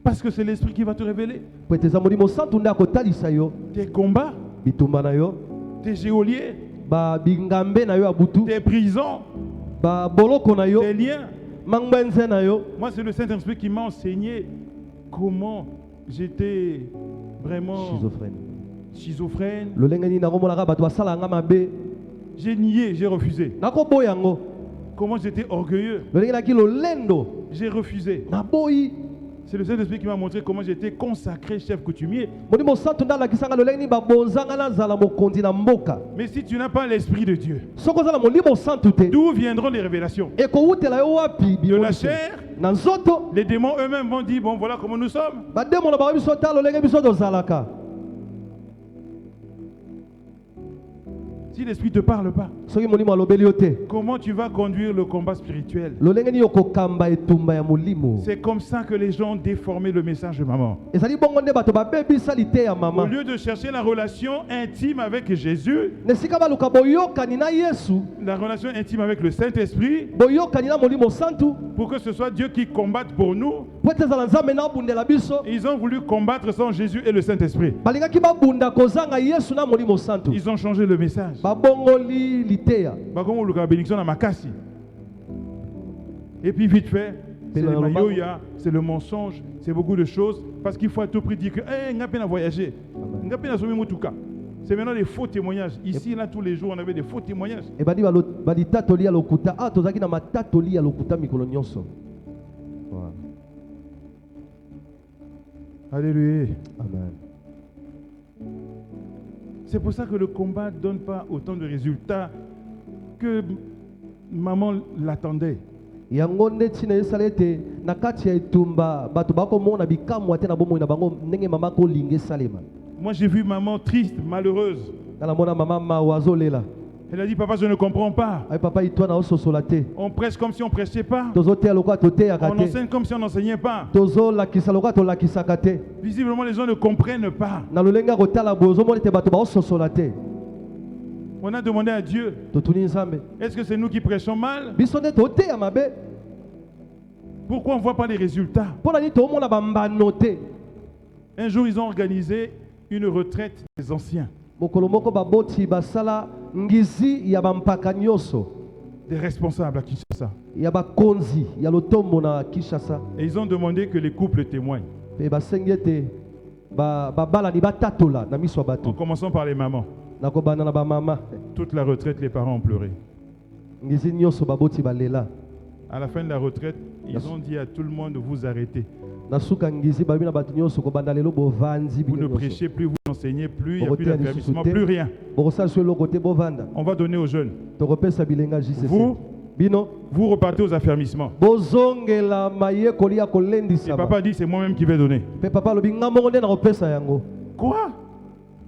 Parce que c'est l'Esprit qui va te révéler. Peteza molimo santu nda kotalisa yo Tes combats, bitumba na yo tes geôliers, ba bingambe na yo abutu tes prisons, ba boloko na yo tes liens. mangbenze na yo. Moi, c'est le Saint-Esprit qui m'a enseigné comment j'étais vraiment schizophrène. Lolenge ni nakomona bato basala nga mabe J'ai nié, j'ai refusé. nakoboya yango. Comment j'étais orgueilleux. Lolenge na kilo lendo J'ai refusé. naboyi. C'est le Saint-Esprit qui m'a montré comment j'étais consacré chef coutumier. Molimo santu ndala kisanga lolenge ni babonzanga na zala mokonzi na mboka. Mais si tu n'as pas l'Esprit de Dieu, Soko zala molimo santu te. d'où viendront les révélations? Eko utela yo wapi De la bimoso. chair. Na nzoto Les démons eux-mêmes vont dire, bon voilà comment nous sommes. bademo na babiso ta lolenge biso tozalaka. Si l'Esprit ne te parle pas, Soki molimo alobeli yo te. comment tu vas conduire le combat spirituel? Lolenge ni okokamba etumba ya molimo. C'est comme ça que les gens ont déformé le message de maman. Ezali bongo nde bato babebisa lite ya Au mama. lieu de chercher la relation intime avec Jésus, Nesika baluka boyokani na Yesu, la relation intime avec le Saint-Esprit, boyokani na molimo santu, pour que ce soit Dieu qui combatte pour nous, po ete ezala nzambe na abundela biso. ils ont voulu combattre sans Jésus et le Saint-Esprit. Balingaki babunda kozanga Yesu na molimo santu. Ils ont changé le message. Babongoli liteya. Bakongo luka bénédiction na makasi. Et puis vite fait, c'est le mayoya, c'est le mensonge, c'est beaucoup de choses, parce qu'il faut à tout prix dire que on a peine à voyager. On a peine à sauver Motouka. C'est maintenant des faux témoignages. Ici, là, tous les jours, on avait des faux témoignages. Et badi balitatoli ya lokuta. Ah, tozaki na matatoli ya lokuta mikolo nyonso. Voilà. Alléluia. Amen. C'est pour ça que le combat ne donne pas autant de résultats que maman l'attendait. Yango ndeti na esala ete na kati ya etumba bato bakomona bikamwa te na bomoi na bango ndenge mama kolinga esalema. Moi, j'ai vu maman triste, malheureuse. Kala mona mama mawazolela. Elle a dit, papa, je ne comprends pas. Ay papa itwa na ososola te. On prêche comme si on ne prêchait pas. Tozoteya lokola toteyaka On te. enseigne comme si on n'enseignait pas. Tozolakisa lokola tolakisaka te. Visiblement, les gens ne comprennent pas. Na lolenge ya kotala boye ozomona ete bato baososola te. On a demandé à Dieu, Totuni nzambe. est-ce que c'est nous qui prêchons mal? Biso nde toteya mabe. Pourquoi on ne voit pas les résultats? Mpona nini tomona bambano te. Un jour, ils ont organisé une retraite des anciens, Mokolo moko baboti basala ngizi ya bampaka nyonso. des responsables à Kinshasa. Ya bakonzi ya lotombo na Kinshasa. Et ils ont demandé que les couples témoignent, Pe basengi ete babala ni batatola na miso ya en bato. commençant par les mamans. Nakobana na bamama. Toute la retraite, les parents ont pleuré. Ngizi nyonso baboti balela. À la fin de la retraite, ils ont dit à tout le monde, vous arrêtez. Nasuka ngizi babi na bato nyonso kobanda lelo bovanzi Vous ne bino nyonso. prêchez plus, vous n'enseignez plus, il n'y a Borote plus ya d'affermissement, lisusu te. plus rien. Bokosala so eloko te bovanda. On va donner aux jeunes. Tokopesa bilenga JCC. Vous, Bino vous repartez aux affermissements. bozongela mayekoli ya Et kolendisa. papa dit, c'est moi-même qui vais donner. Pe papa lobi ngambo nde na kopesa yango. Quoi?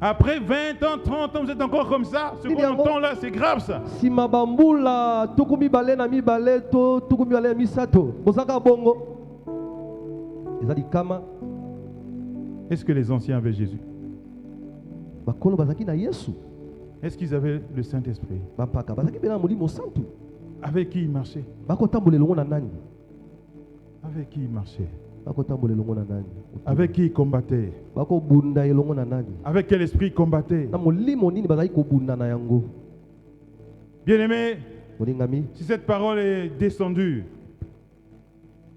Après 20 ans, 30 ans, vous êtes encore comme ça? Ce qu'on entend là, c'est grave ça. Sima bambula tuku mibale na mibale to tuku mibale na misato. Bozaka bongo. Ezali kama Est-ce que les anciens avaient Jésus? bakolo bazaki na Yesu. Est-ce qu'ils avaient le Saint-Esprit? Bampaka bazaki bena molimo santu. Avec qui ils marchaient? Bakotambola elongo na nani? Avec qui ils marchaient? Bakotambola elongo na nani? Avec qui ils combattaient? Bakobunda elongo na nani? Avec quel esprit ils combattaient? Na molimo nini bazaki kobunda na yango? Bien-aimés, Molingami, si cette parole est descendue,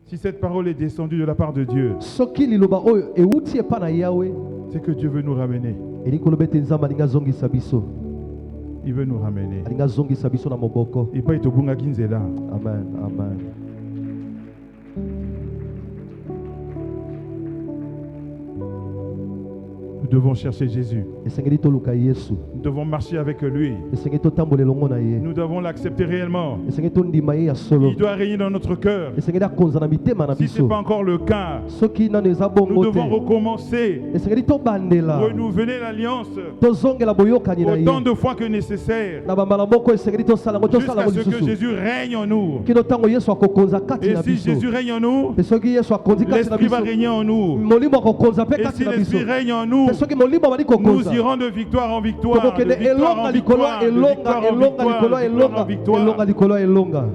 si cette parole est descendue de la part de Dieu, soki liloba oyo euti epa na Yahweh, c'est que Dieu veut nous ramener. eli kolobete nzambe alinga zongisa biso. Il veut nous ramener. Alinga zongisa biso na moboko. Et pas itobunga kinzela. Amen, amen. Nous devons chercher Jésus. esengeli toluka Yesu, Nous devons marcher avec lui. esengeli totambola elongo na ye, Nous devons l'accepter réellement. esengeli tondima ye ya solo, Il doit régner dans notre cœur. esengeli akonza na mitema na Si ce n'est biso. pas encore le cas, Soki nano eza nous bongo devons te, recommencer, esengeli tobandela, renouveler l'alliance tozongela boyokani na ye, autant de fois que nécessaire, na bambala moko esengeli tosala ngo tosala jusqu'à ngo ce que lisusu, Jésus règne en nous. kino ntango Yesu akokonza kati Et na si biso. Jésus règne en nous, Pe soki Yesu akonzi kati na l'Esprit va biso, régner en nous. molimo akokonza pe Et kati si na biso. l'Esprit règne en nous, Pe soki molimo abali nous kokonza, irons de victoire en victoire, de tokokende victoire en elonga likolo victoire, de elonga victoire en elonga victoire, likolo de victoire en elonga victoire. elonga likolo elonga.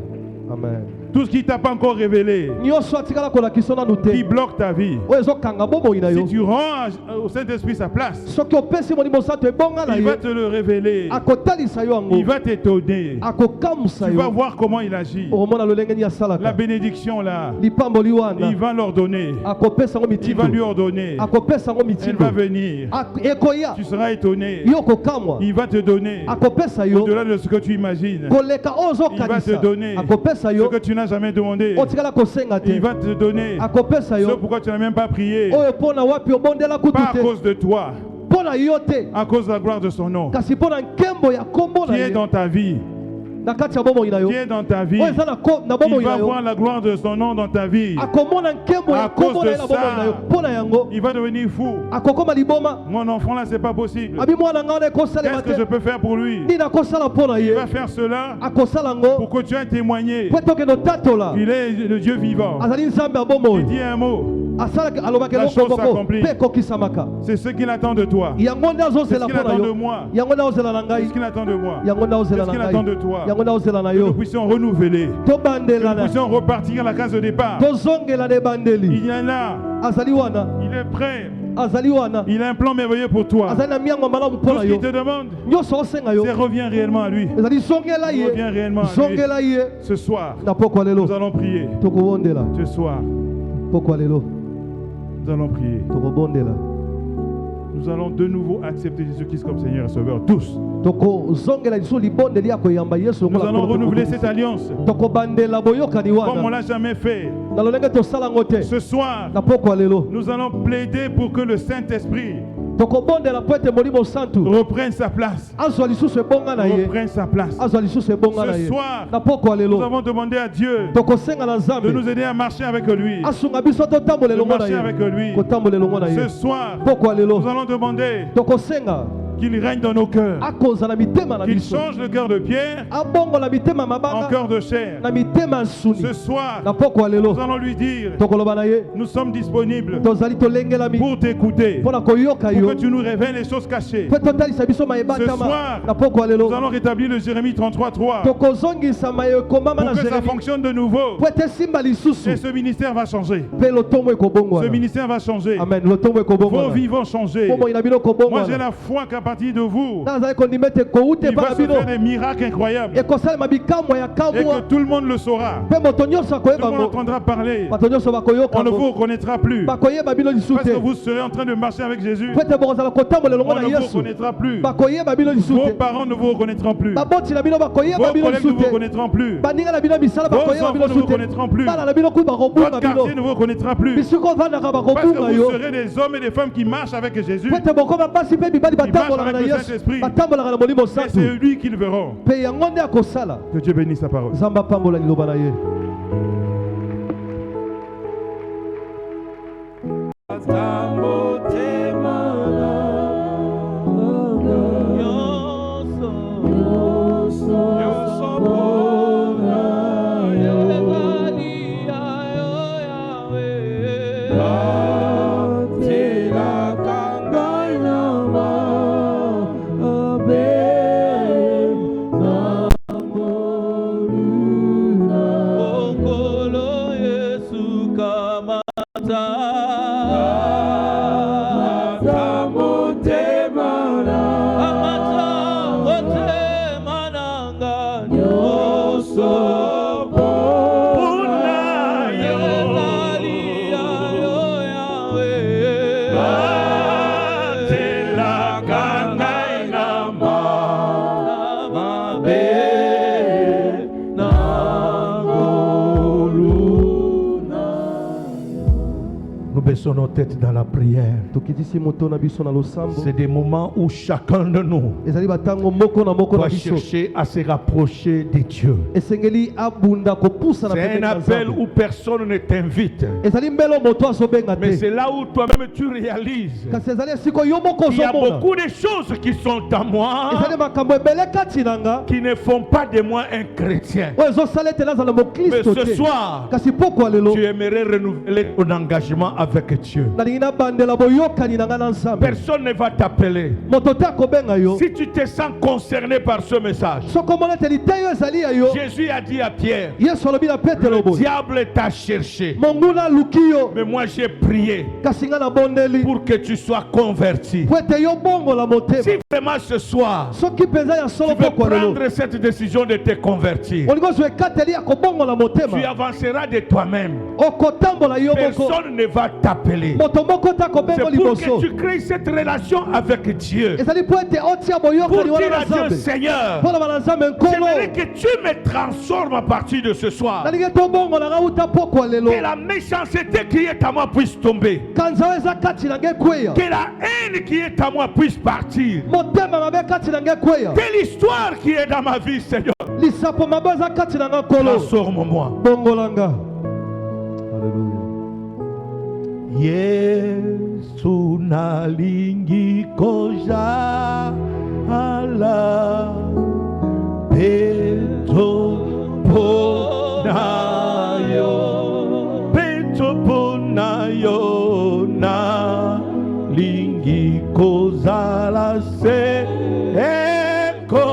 Amen. Tout ce qui t'a pas encore révélé, Nyonso atikala kolakisa nanu qui te, bloque ta vie, oyo ezokanga bomoi na si yo. tu rends au Saint-Esprit sa place, Soki opesi molimo santo ebonga na il ye, va te le révéler, akotalisa yo il yango, va t'étonner. akokamusa Tu vas yo, voir comment il agit. okomona lolenge nini La asalaka. bénédiction là, Lipamboli wana il va l'ordonner, akopesa ngo il va lui mitindo, ordonner, akopesa ngo elle mitindo, va venir, ekoya tu seras étonné, yo kokamwa, il va te donner, akopesa yo au-delà de ce que tu imagines, koleka oyo il va te ozokanisa, donner akopesa ce yo que tu n'as jamais demandé, otikala kosenga il te, va te donner akopesa ce yo pourquoi tu n'as même pas prié, oyo mpona wapi obondela kutu pas à te, cause de toi, mpona yo te, à cause de la gloire de son nom, kasi mpona nkembo ya kombo qui na est ye dans ta vie, na kati ya bomoi na yo, qui est dans ta vie. oyo eza na Il bomoi va na yo, voir la gloire de son nom dans ta vie. akomona nkembo À ya cause kombo de na ye na bomoi ça, na yo, mpona yango Il va devenir fou. akokoma liboma, Mon enfant là, c'est pas possible. abi mwana nga wana ekosalema Qu'est-ce que je te, peux faire pour lui? nini akosala mpona Il ye, va faire cela akosala ngo pour que tu aies témoigné. po tokende otatola Il est le Dieu vivant. azali nzambe ya Il bomoi, dit un mot. asalaki alobaki La eloko chose moko s'accomplit. mpe ekokisamaka. C'est ce qu'il attend de toi. Yango nde C'est ce azozela qu'il mpona attend de yo, moi. yango nde azozela na C'est ngai, ce qu'il attend de moi. yango nde C'est azozela ce na qu'il attend de ngai, toi. yango nde azozela na Que nous yo, puissions renouveler. tobandela Que nous na puissions repartir à la case de départ. tozongela na ebandeli, Il est là. azali wana, Il est prêt. azali wana, Il a un plan merveilleux pour toi. azali na miango malamu Tout mpona ce yo, qu'il te demande, nyonso osenga yo c'est reviens réellement à lui. ezali zongela ye, Reviens réellement à lui. zongela ye Ce soir, na pokwa lelo, nous allons prier. tokobondela Ce soir, pokwa lelo, nous allons prier. tokobondela, Nous allons de nouveau accepter Jésus-Christ comme Seigneur et Sauveur. Tous. tokozongela lisusu libondeli ya koyamba Yesu Nous lokola allons nkolo renouveler tokobondela. cette alliance tokobandela boyokani comme on ne wana l'a jamais fait. na lolenge tosala ngo te Ce soir, na pokwa lelo, nous allons plaider pour que le Saint-Esprit tokobondela po ete molimo santu reprenne sa place. azwa lisusu ebonga na ye, Reprenne sa place. azwa lisusu ebonga na Ce ye soir, na pokwa nous lelo, avons demandé à Dieu tokosenga na de nzambe nous aider à marcher avec lui. asunga biso totambola De elongo na marcher ye, avec lui. kotambola elongo na Ce ye soir, pokwa lelo, nous allons demander tokosenga qu'il règne dans nos cœurs. akonza na mitema na Qu'il biso, change le cœur de Pierre abongola mitema en mabanga cœur de chair. na mitema nsuni Ce soir, na pokwa lelo, nous allons lui dire, tokoloba na ye nous sommes disponibles tozali tolengelami pour t'écouter, mpona koyoka pour yo, que tu nous révèles les choses cachées. mpe totalisa biso Ce mayebatama soir, na pokwa nous lelo, allons rétablir le Jérémie 33.3 tokozongisa mayekomama pour na que ça Jérémie fonctionne de nouveau. po ete esimba lisusu Et ce ministère va changer. mpe lotombo Ce ekobongwana. ministère va changer. Amen, lotombo Vos ekobongwana, vies vont changer. bomoi na bino Moi, j'ai ekobongwana. la foi qu'à partir de vous, nazali kondima ete kouta il epai va na se bino faire des miracles incroyables. ekosalema bikamwa ya Et que kamwa tout le monde le saura. mpe moto nyonso Tout le akoyeba monde ngo, entendra parler. bato nyonso bakoyoka On ne vous ngo, reconnaîtra plus. bakoyeba bino lisu Parce te, que vous serez en train de marcher avec Jésus. po ete bokozala kotambola elongo On na ne vous Yesu, reconnaîtra plus. bakoyeba bino lisu Vos te, parents ne vous reconnaîtront plus. baboti na bino Vos bakoyeba bino collègues ne lisu vous te, reconnaîtront plus. baninga na bino misala Vos bakoyeba enfants bino ne lisu vous te, reconnaîtront plus. bana na bino kuyi Votre bakobunga quartier bino, ne vous reconnaîtra plus. bisika ovandaka Parce que bakobunga vous yo, serez des hommes et des femmes qui marchent avec Jésus. po ete bokoma basi mpe mibali batambolaka avec na le Yesu, Saint-Esprit. batambolaka na molimo Et santu, c'est lui qu'ils verront. mpe yango nde akosala. Que Dieu bénisse sa parole. Nzambe apambola liloba na ye. Oh Baissons nos têtes dans la prière. C'est des moments où chacun de nous doit chercher à se rapprocher de Dieu. C'est un appel où personne ne t'invite. Mais c'est là où toi-même tu réalises qu'il y a beaucoup de choses qui sont à moi qui ne font pas de moi un chrétien. Mais ce soir, tu aimerais renouveler ton engagement avec Dieu. Personne ne va t'appeler. Si tu te sens concerné par ce message, Jésus a dit à Pierre, le diable t'a cherché, mais moi j'ai prié pour que tu sois converti. Si vraiment ce soir tu veux prendre cette décision de te convertir, tu avanceras de toi-même. Personne ne va t'appeler. C'est pour que tu crées cette relation avec Dieu. Pour dire à Dieu, Seigneur, j'aimerais que tu me transformes à partir de ce soir. Que la méchanceté qui est à moi puisse tomber. Que la haine qui est à moi puisse partir. Que l'histoire qui est dans ma vie, Seigneur, transforme-moi. Yesu nalingi koja ala peto ponayo na lingi kozala se eko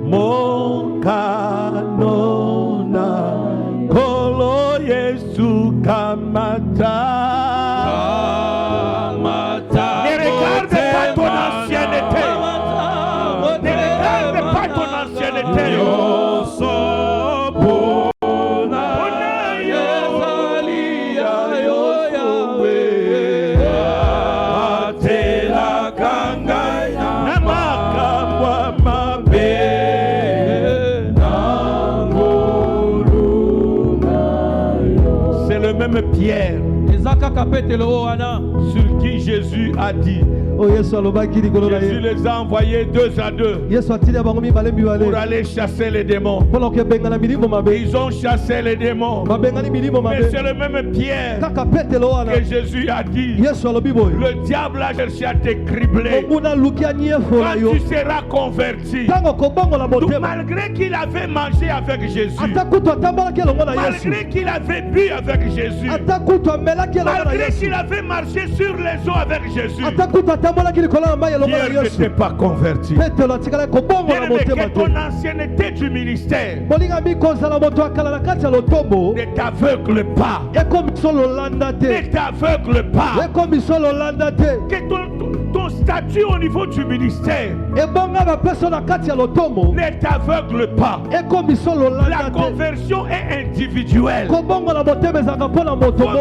mokanona kolo Yesu kamata. Ne regarde pas ton ancienneté. Ne regarde pas ton ancienneté. Même Pierre, sur qui Jésus a dit, Jésus les a envoyés 2 à 2 pour aller chasser les démons. Ils ont chassé les démons. Mais c'est le même Pierre que Jésus a dit, le diable a cherché à te cribler. Quand tu seras converti, donc, malgré qu'il avait mangé avec Jésus, malgré qu'il avait bu avec Jésus, malgré qu'il avait marché sur les eaux avec Jésus, Pierre n'était pas converti. Que ton ancienneté du ministère ne t'aveugle pas. Ne t'aveugle pas. Que ton statut au niveau du ministère ne t'aveugle pas. La conversion est individuelle. Il faut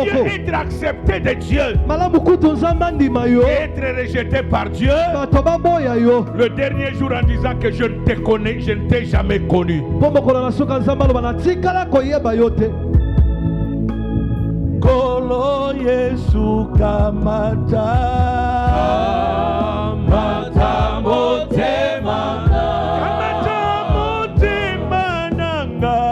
mieux être accepté de Dieu et être rejeté par Dieu le dernier jour en disant que je ne te connais, je ne t'ai jamais connu. Kolo Yesu kamata mata motema nanga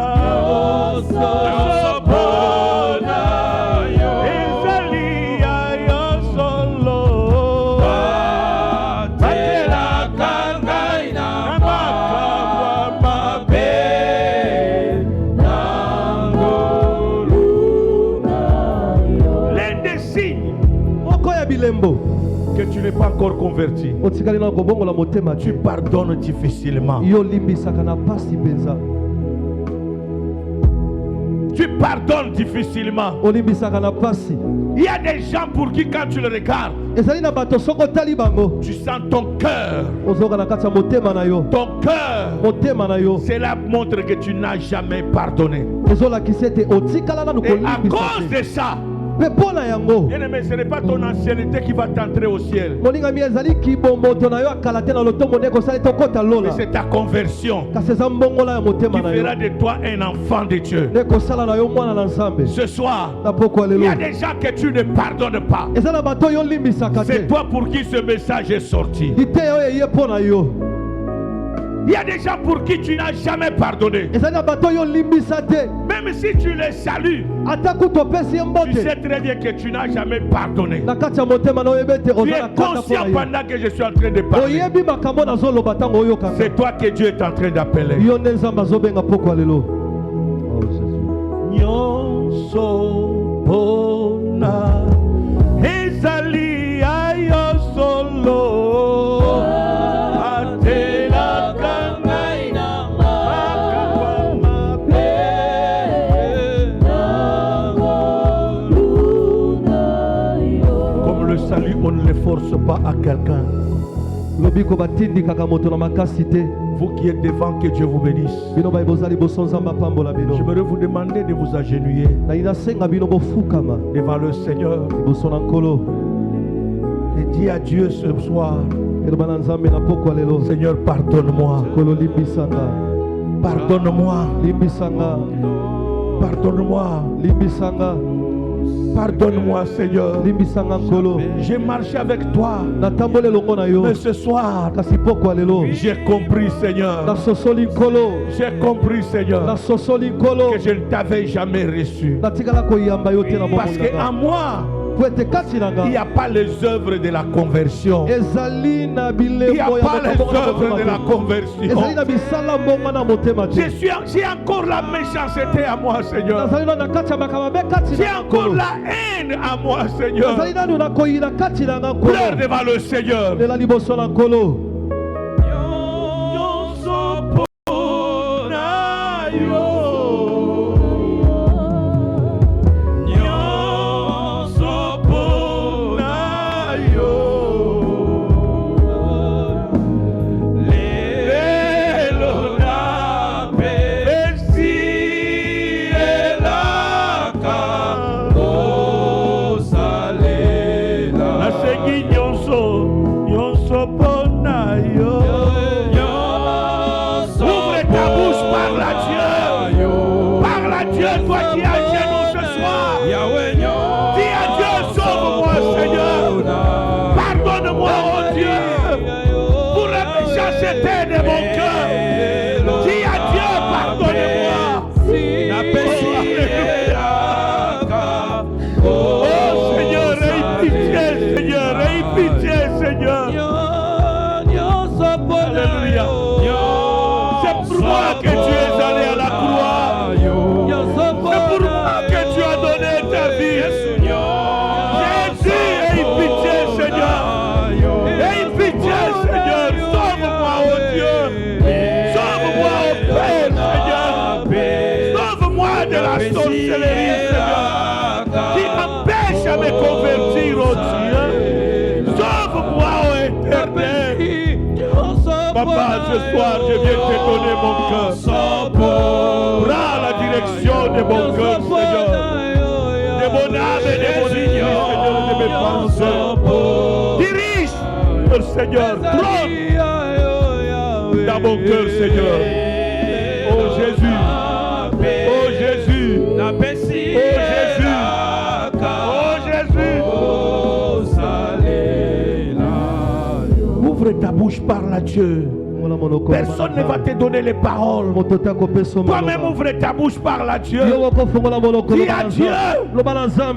que tu n'es pas encore converti. Tu pardonnes difficilement. Tu pardonnes difficilement. Il y a des gens pour qui quand tu le regardes, tu sens ton cœur. Ton cœur, cela montre que tu n'as jamais pardonné. Et à cause de ça, Bien-aimé, ce n'est pas ton ancienneté qui va t'entrer au ciel. Mais c'est ta conversion qui fera de toi un enfant de Dieu. Ce soir, il y a des gens que tu ne pardonnes pas. C'est toi pour qui ce message est sorti. Il y a des gens pour qui tu n'as jamais pardonné. Même si tu les salues, tu sais très bien que tu n'as jamais pardonné. Tu es conscient pendant que je suis en train de parler. C'est toi que Dieu est en train d'appeler. Nyonso bona ezali ayo solo. On ne le force pas à quelqu'un. Vous qui êtes devant, que Dieu vous bénisse. Je voudrais vous demander de vous agenouiller devant le Seigneur et dire à Dieu ce soir: Seigneur, pardonne-moi. Pardonne-moi. Pardonne-moi. Pardonne-moi, Seigneur. J'ai marché avec toi, mais ce soir, j'ai compris, Seigneur. J'ai compris, Seigneur, que je ne t'avais jamais reçu. Parce qu'en moi, il n'y a pas les œuvres de la conversion. Il n'y a pas les œuvres de la conversion. J'ai encore la méchanceté à moi, Seigneur. J'ai encore la haine à moi, Seigneur. Pleure devant le Seigneur. Papa, ce soir, je viens te donner mon cœur. Prends la direction de mon cœur, Seigneur. De mon âme et de mon esprit, Seigneur, de mes pensées. Dirige, le Seigneur. Trône dans mon cœur, Seigneur. Oh Jésus. Oh Jésus. Oh Jésus. Oh Jésus. Ouvre ta bouche, parle à Dieu. Personne ne va te donner les paroles. Toi-même ouvre ta bouche, parle à Dieu. Dis à Dieu,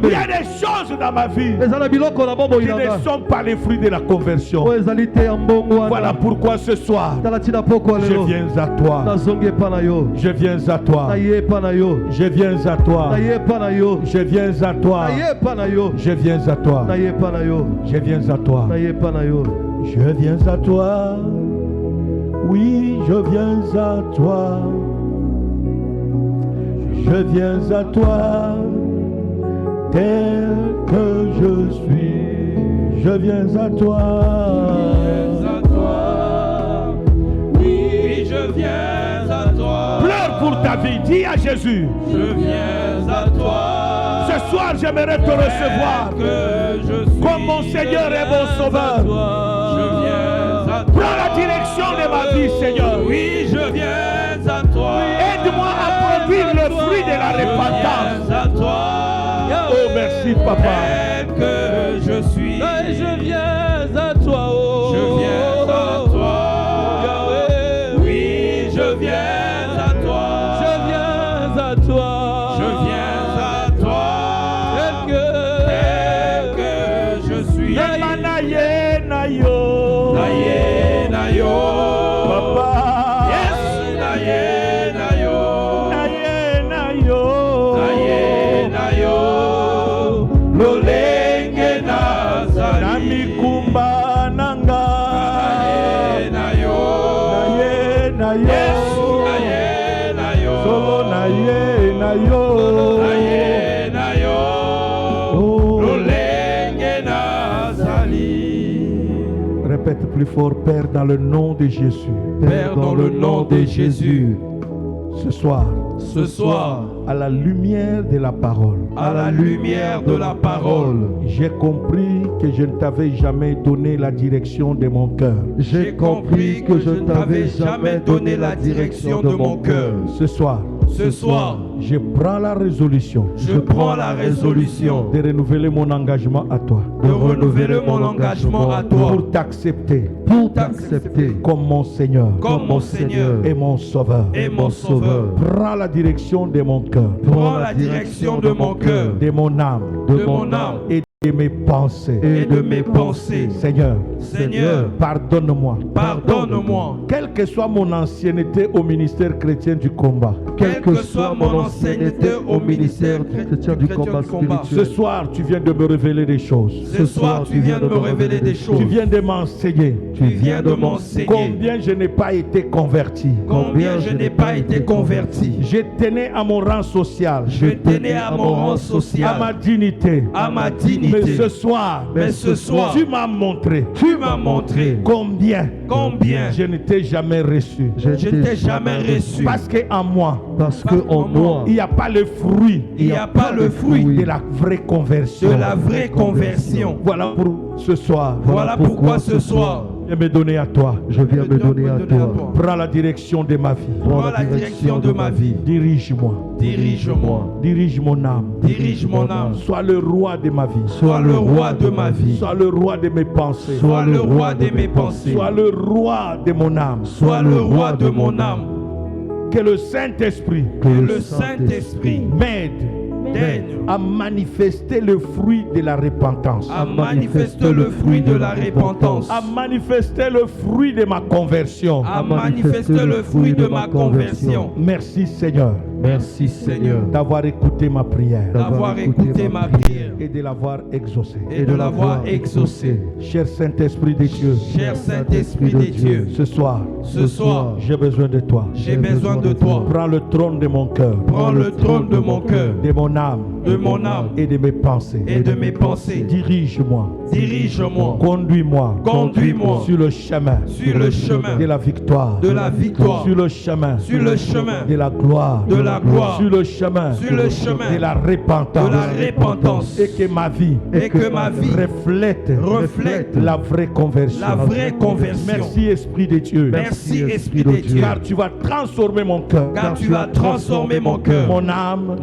il y a des choses dans ma vie qui ne sont pas les fruits de la conversion. Voilà pourquoi ce soir, je viens à toi. Je viens à toi. Je viens à toi. Je viens à toi. Je viens à toi. Je viens à toi. Je viens à toi. Oui, je viens à toi. Je viens à toi, tel que je suis. Je viens à toi. Oui, je viens à toi. Pleure pour ta vie, dis à Jésus. Je viens à toi. Ce soir, j'aimerais te recevoir comme mon Seigneur et mon Sauveur. Je viens à toi. Prends la direction de ma vie, Seigneur. Oui, je viens à toi. Aide-moi à produire le fruit de la repentance. Je viens à toi. Oh, merci, Papa. Tel que je suis. Je viens à toi. Oh. Je viens à toi. Yahweh. Oui, je viens à toi. Je viens à toi. Je viens à toi. Tel que je suis. Yamanaye nayo. Naye nayo. Papa. Yes, naye nayo. Naye nayo. Naye nayo. Lolenge nazali. Namikumba nanga. Naye nayo. Naye nayo. Yes, naye nayo. Solo naye nayo. Naye nayo. Oh. Lolenge nazali. Répète plus fort, Père, dans le nom de Jésus. Père, dans le nom de Jésus, Ce soir, ce soir, à la lumière de la parole, à la lumière de la parole, j'ai compris que je ne t'avais jamais donné la direction de mon cœur. j'ai compris que je ne t'avais jamais donné la direction de mon cœur. Ce soir, Ce soir, je prends la résolution je prends la résolution de renouveler mon engagement à toi. de renouveler mon engagement à toi Pour t'accepter pour t'accepter comme mon Seigneur comme mon Seigneur et mon Sauveur. et mon Sauveur. Prends la direction de mon cœur, Prends la direction de mon cœur, de mon âme, de mon âme et de mes pensées. et de mes pensées. Seigneur, Seigneur, pardonne-moi. pardonne-moi. Quelle que soit mon ancienneté au ministère chrétien du combat, Quelle que soit mon ancienneté au ministère chrétien du combat ce soir tu viens de me révéler des choses. ce soir tu viens de me révéler des choses. Tu viens de m'enseigner Tu viens de m'enseigner combien je n'ai pas été converti. combien je n'ai pas été converti. Je tenais à mon rang social, Je tenais à mon rang à ma social, dignité. à ma Mais dignité. ce soir, tu m'as montré m'as montré combien combien je ne t'ai jamais reçu. je ne t'ai jamais reçu. Parce qu'en moi, Parce que en moi, il n'y a pas le fruit Il n'y a pas le fruit de la vraie conversion. de la vraie conversion. Voilà pour ce soir. Voilà pourquoi ce soir, Je vais me donner à toi. je viens me donner à toi. Prends la direction de ma vie. prends la direction de ma vie. Dirige-moi. Dirige-moi. Dirige mon âme. Dirige mon âme. Sois le roi de ma vie. Sois le roi de ma vie. Sois le roi de mes pensées. Sois le roi de mes pensées. Sois le roi de mon âme. Sois le roi de mon âme. Que le Saint-Esprit Que le Saint-Esprit m'aide t'aide à manifester le fruit de la repentance. à manifester le fruit de la repentance. À manifester le fruit de ma conversion. À manifester le fruit de ma conversion. Merci Seigneur Merci Seigneur d'avoir écouté ma prière D'avoir écouté ma prière et de l'avoir exaucée. et de l'avoir exaucée. Cher Saint-Esprit de Dieu, Cher Saint-Esprit de Dieu, ce soir, ce soir, j'ai besoin de toi. j'ai besoin de toi. Prends le trône de mon cœur, Prends le trône de mon cœur, de mon âme de mon âme et de mes pensées. et de mes pensées. Dirige-moi, Dirige-moi, conduis-moi, conduis-moi sur le chemin sur le chemin de la victoire, de la victoire, sur le chemin sur le chemin de la gloire, de la gloire, sur le chemin sur le chemin de la de repentance, la repentance, et que ma vie et que ma vie reflète la vraie conversion. la vraie conversion. Merci Esprit de Dieu, Merci Esprit de Dieu, car tu vas transformer mon cœur, car tu vas transformer mon cœur, mon âme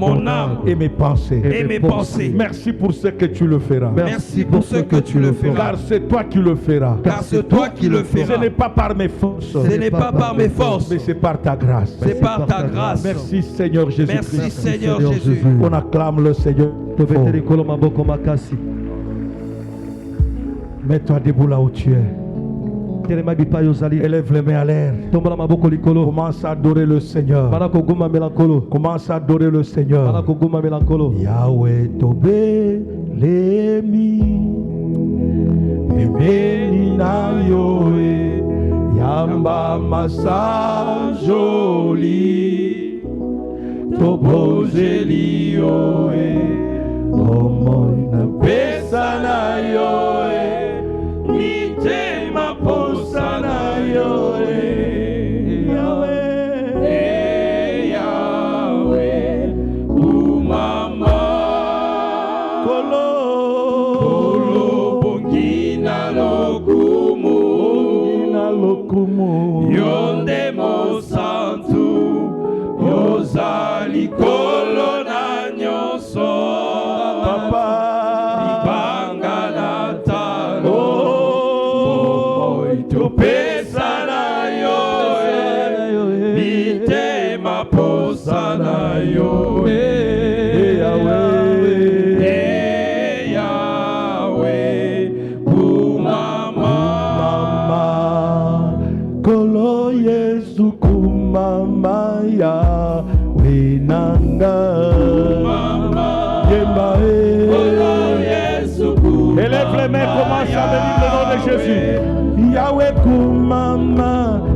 et mes pensées. mes pensées. Merci pour ce que tu le feras, Merci pour ce que tu le feras, car c'est toi qui le feras. car c'est toi qui le Ce feras. n'est pas par mes forces, Ce n'est pas par mes forces, mais c'est par ta grâce. c'est par ta grâce. Merci Seigneur Merci Jésus-Christ. Seigneur Jésus. On acclame le Seigneur. Mets-toi debout là où tu es. Élève les mains à l'air. Commence à adorer le Seigneur. Commence à adorer le Seigneur. Yahweh tobe lemi pembeni na yoe yamba masa joli tobozeli yoe omoi na pesa na yoe mitema posa na yoe Yahweh, Yahweh, umama posa likolo na nyonso Papa libanga na talo topesa na yo mitema posa na yo Yahweh kumama Kolo Yesu kumama Yahweh nanga Élève les mains, commence à bénir le nom de Jésus. Yahweh kumama,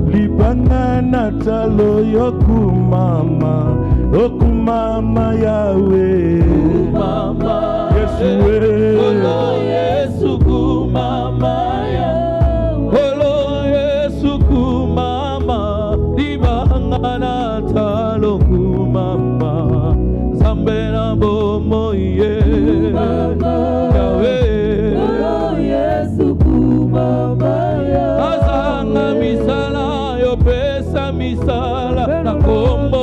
libanga natalo yo kumama, o kumama Yahweh. Kumama, Yesu kumama Yahweh. Yesu kumama, libanga natalo kumama, zambena bomo ye. Azanga misala yo pesa misala na kombo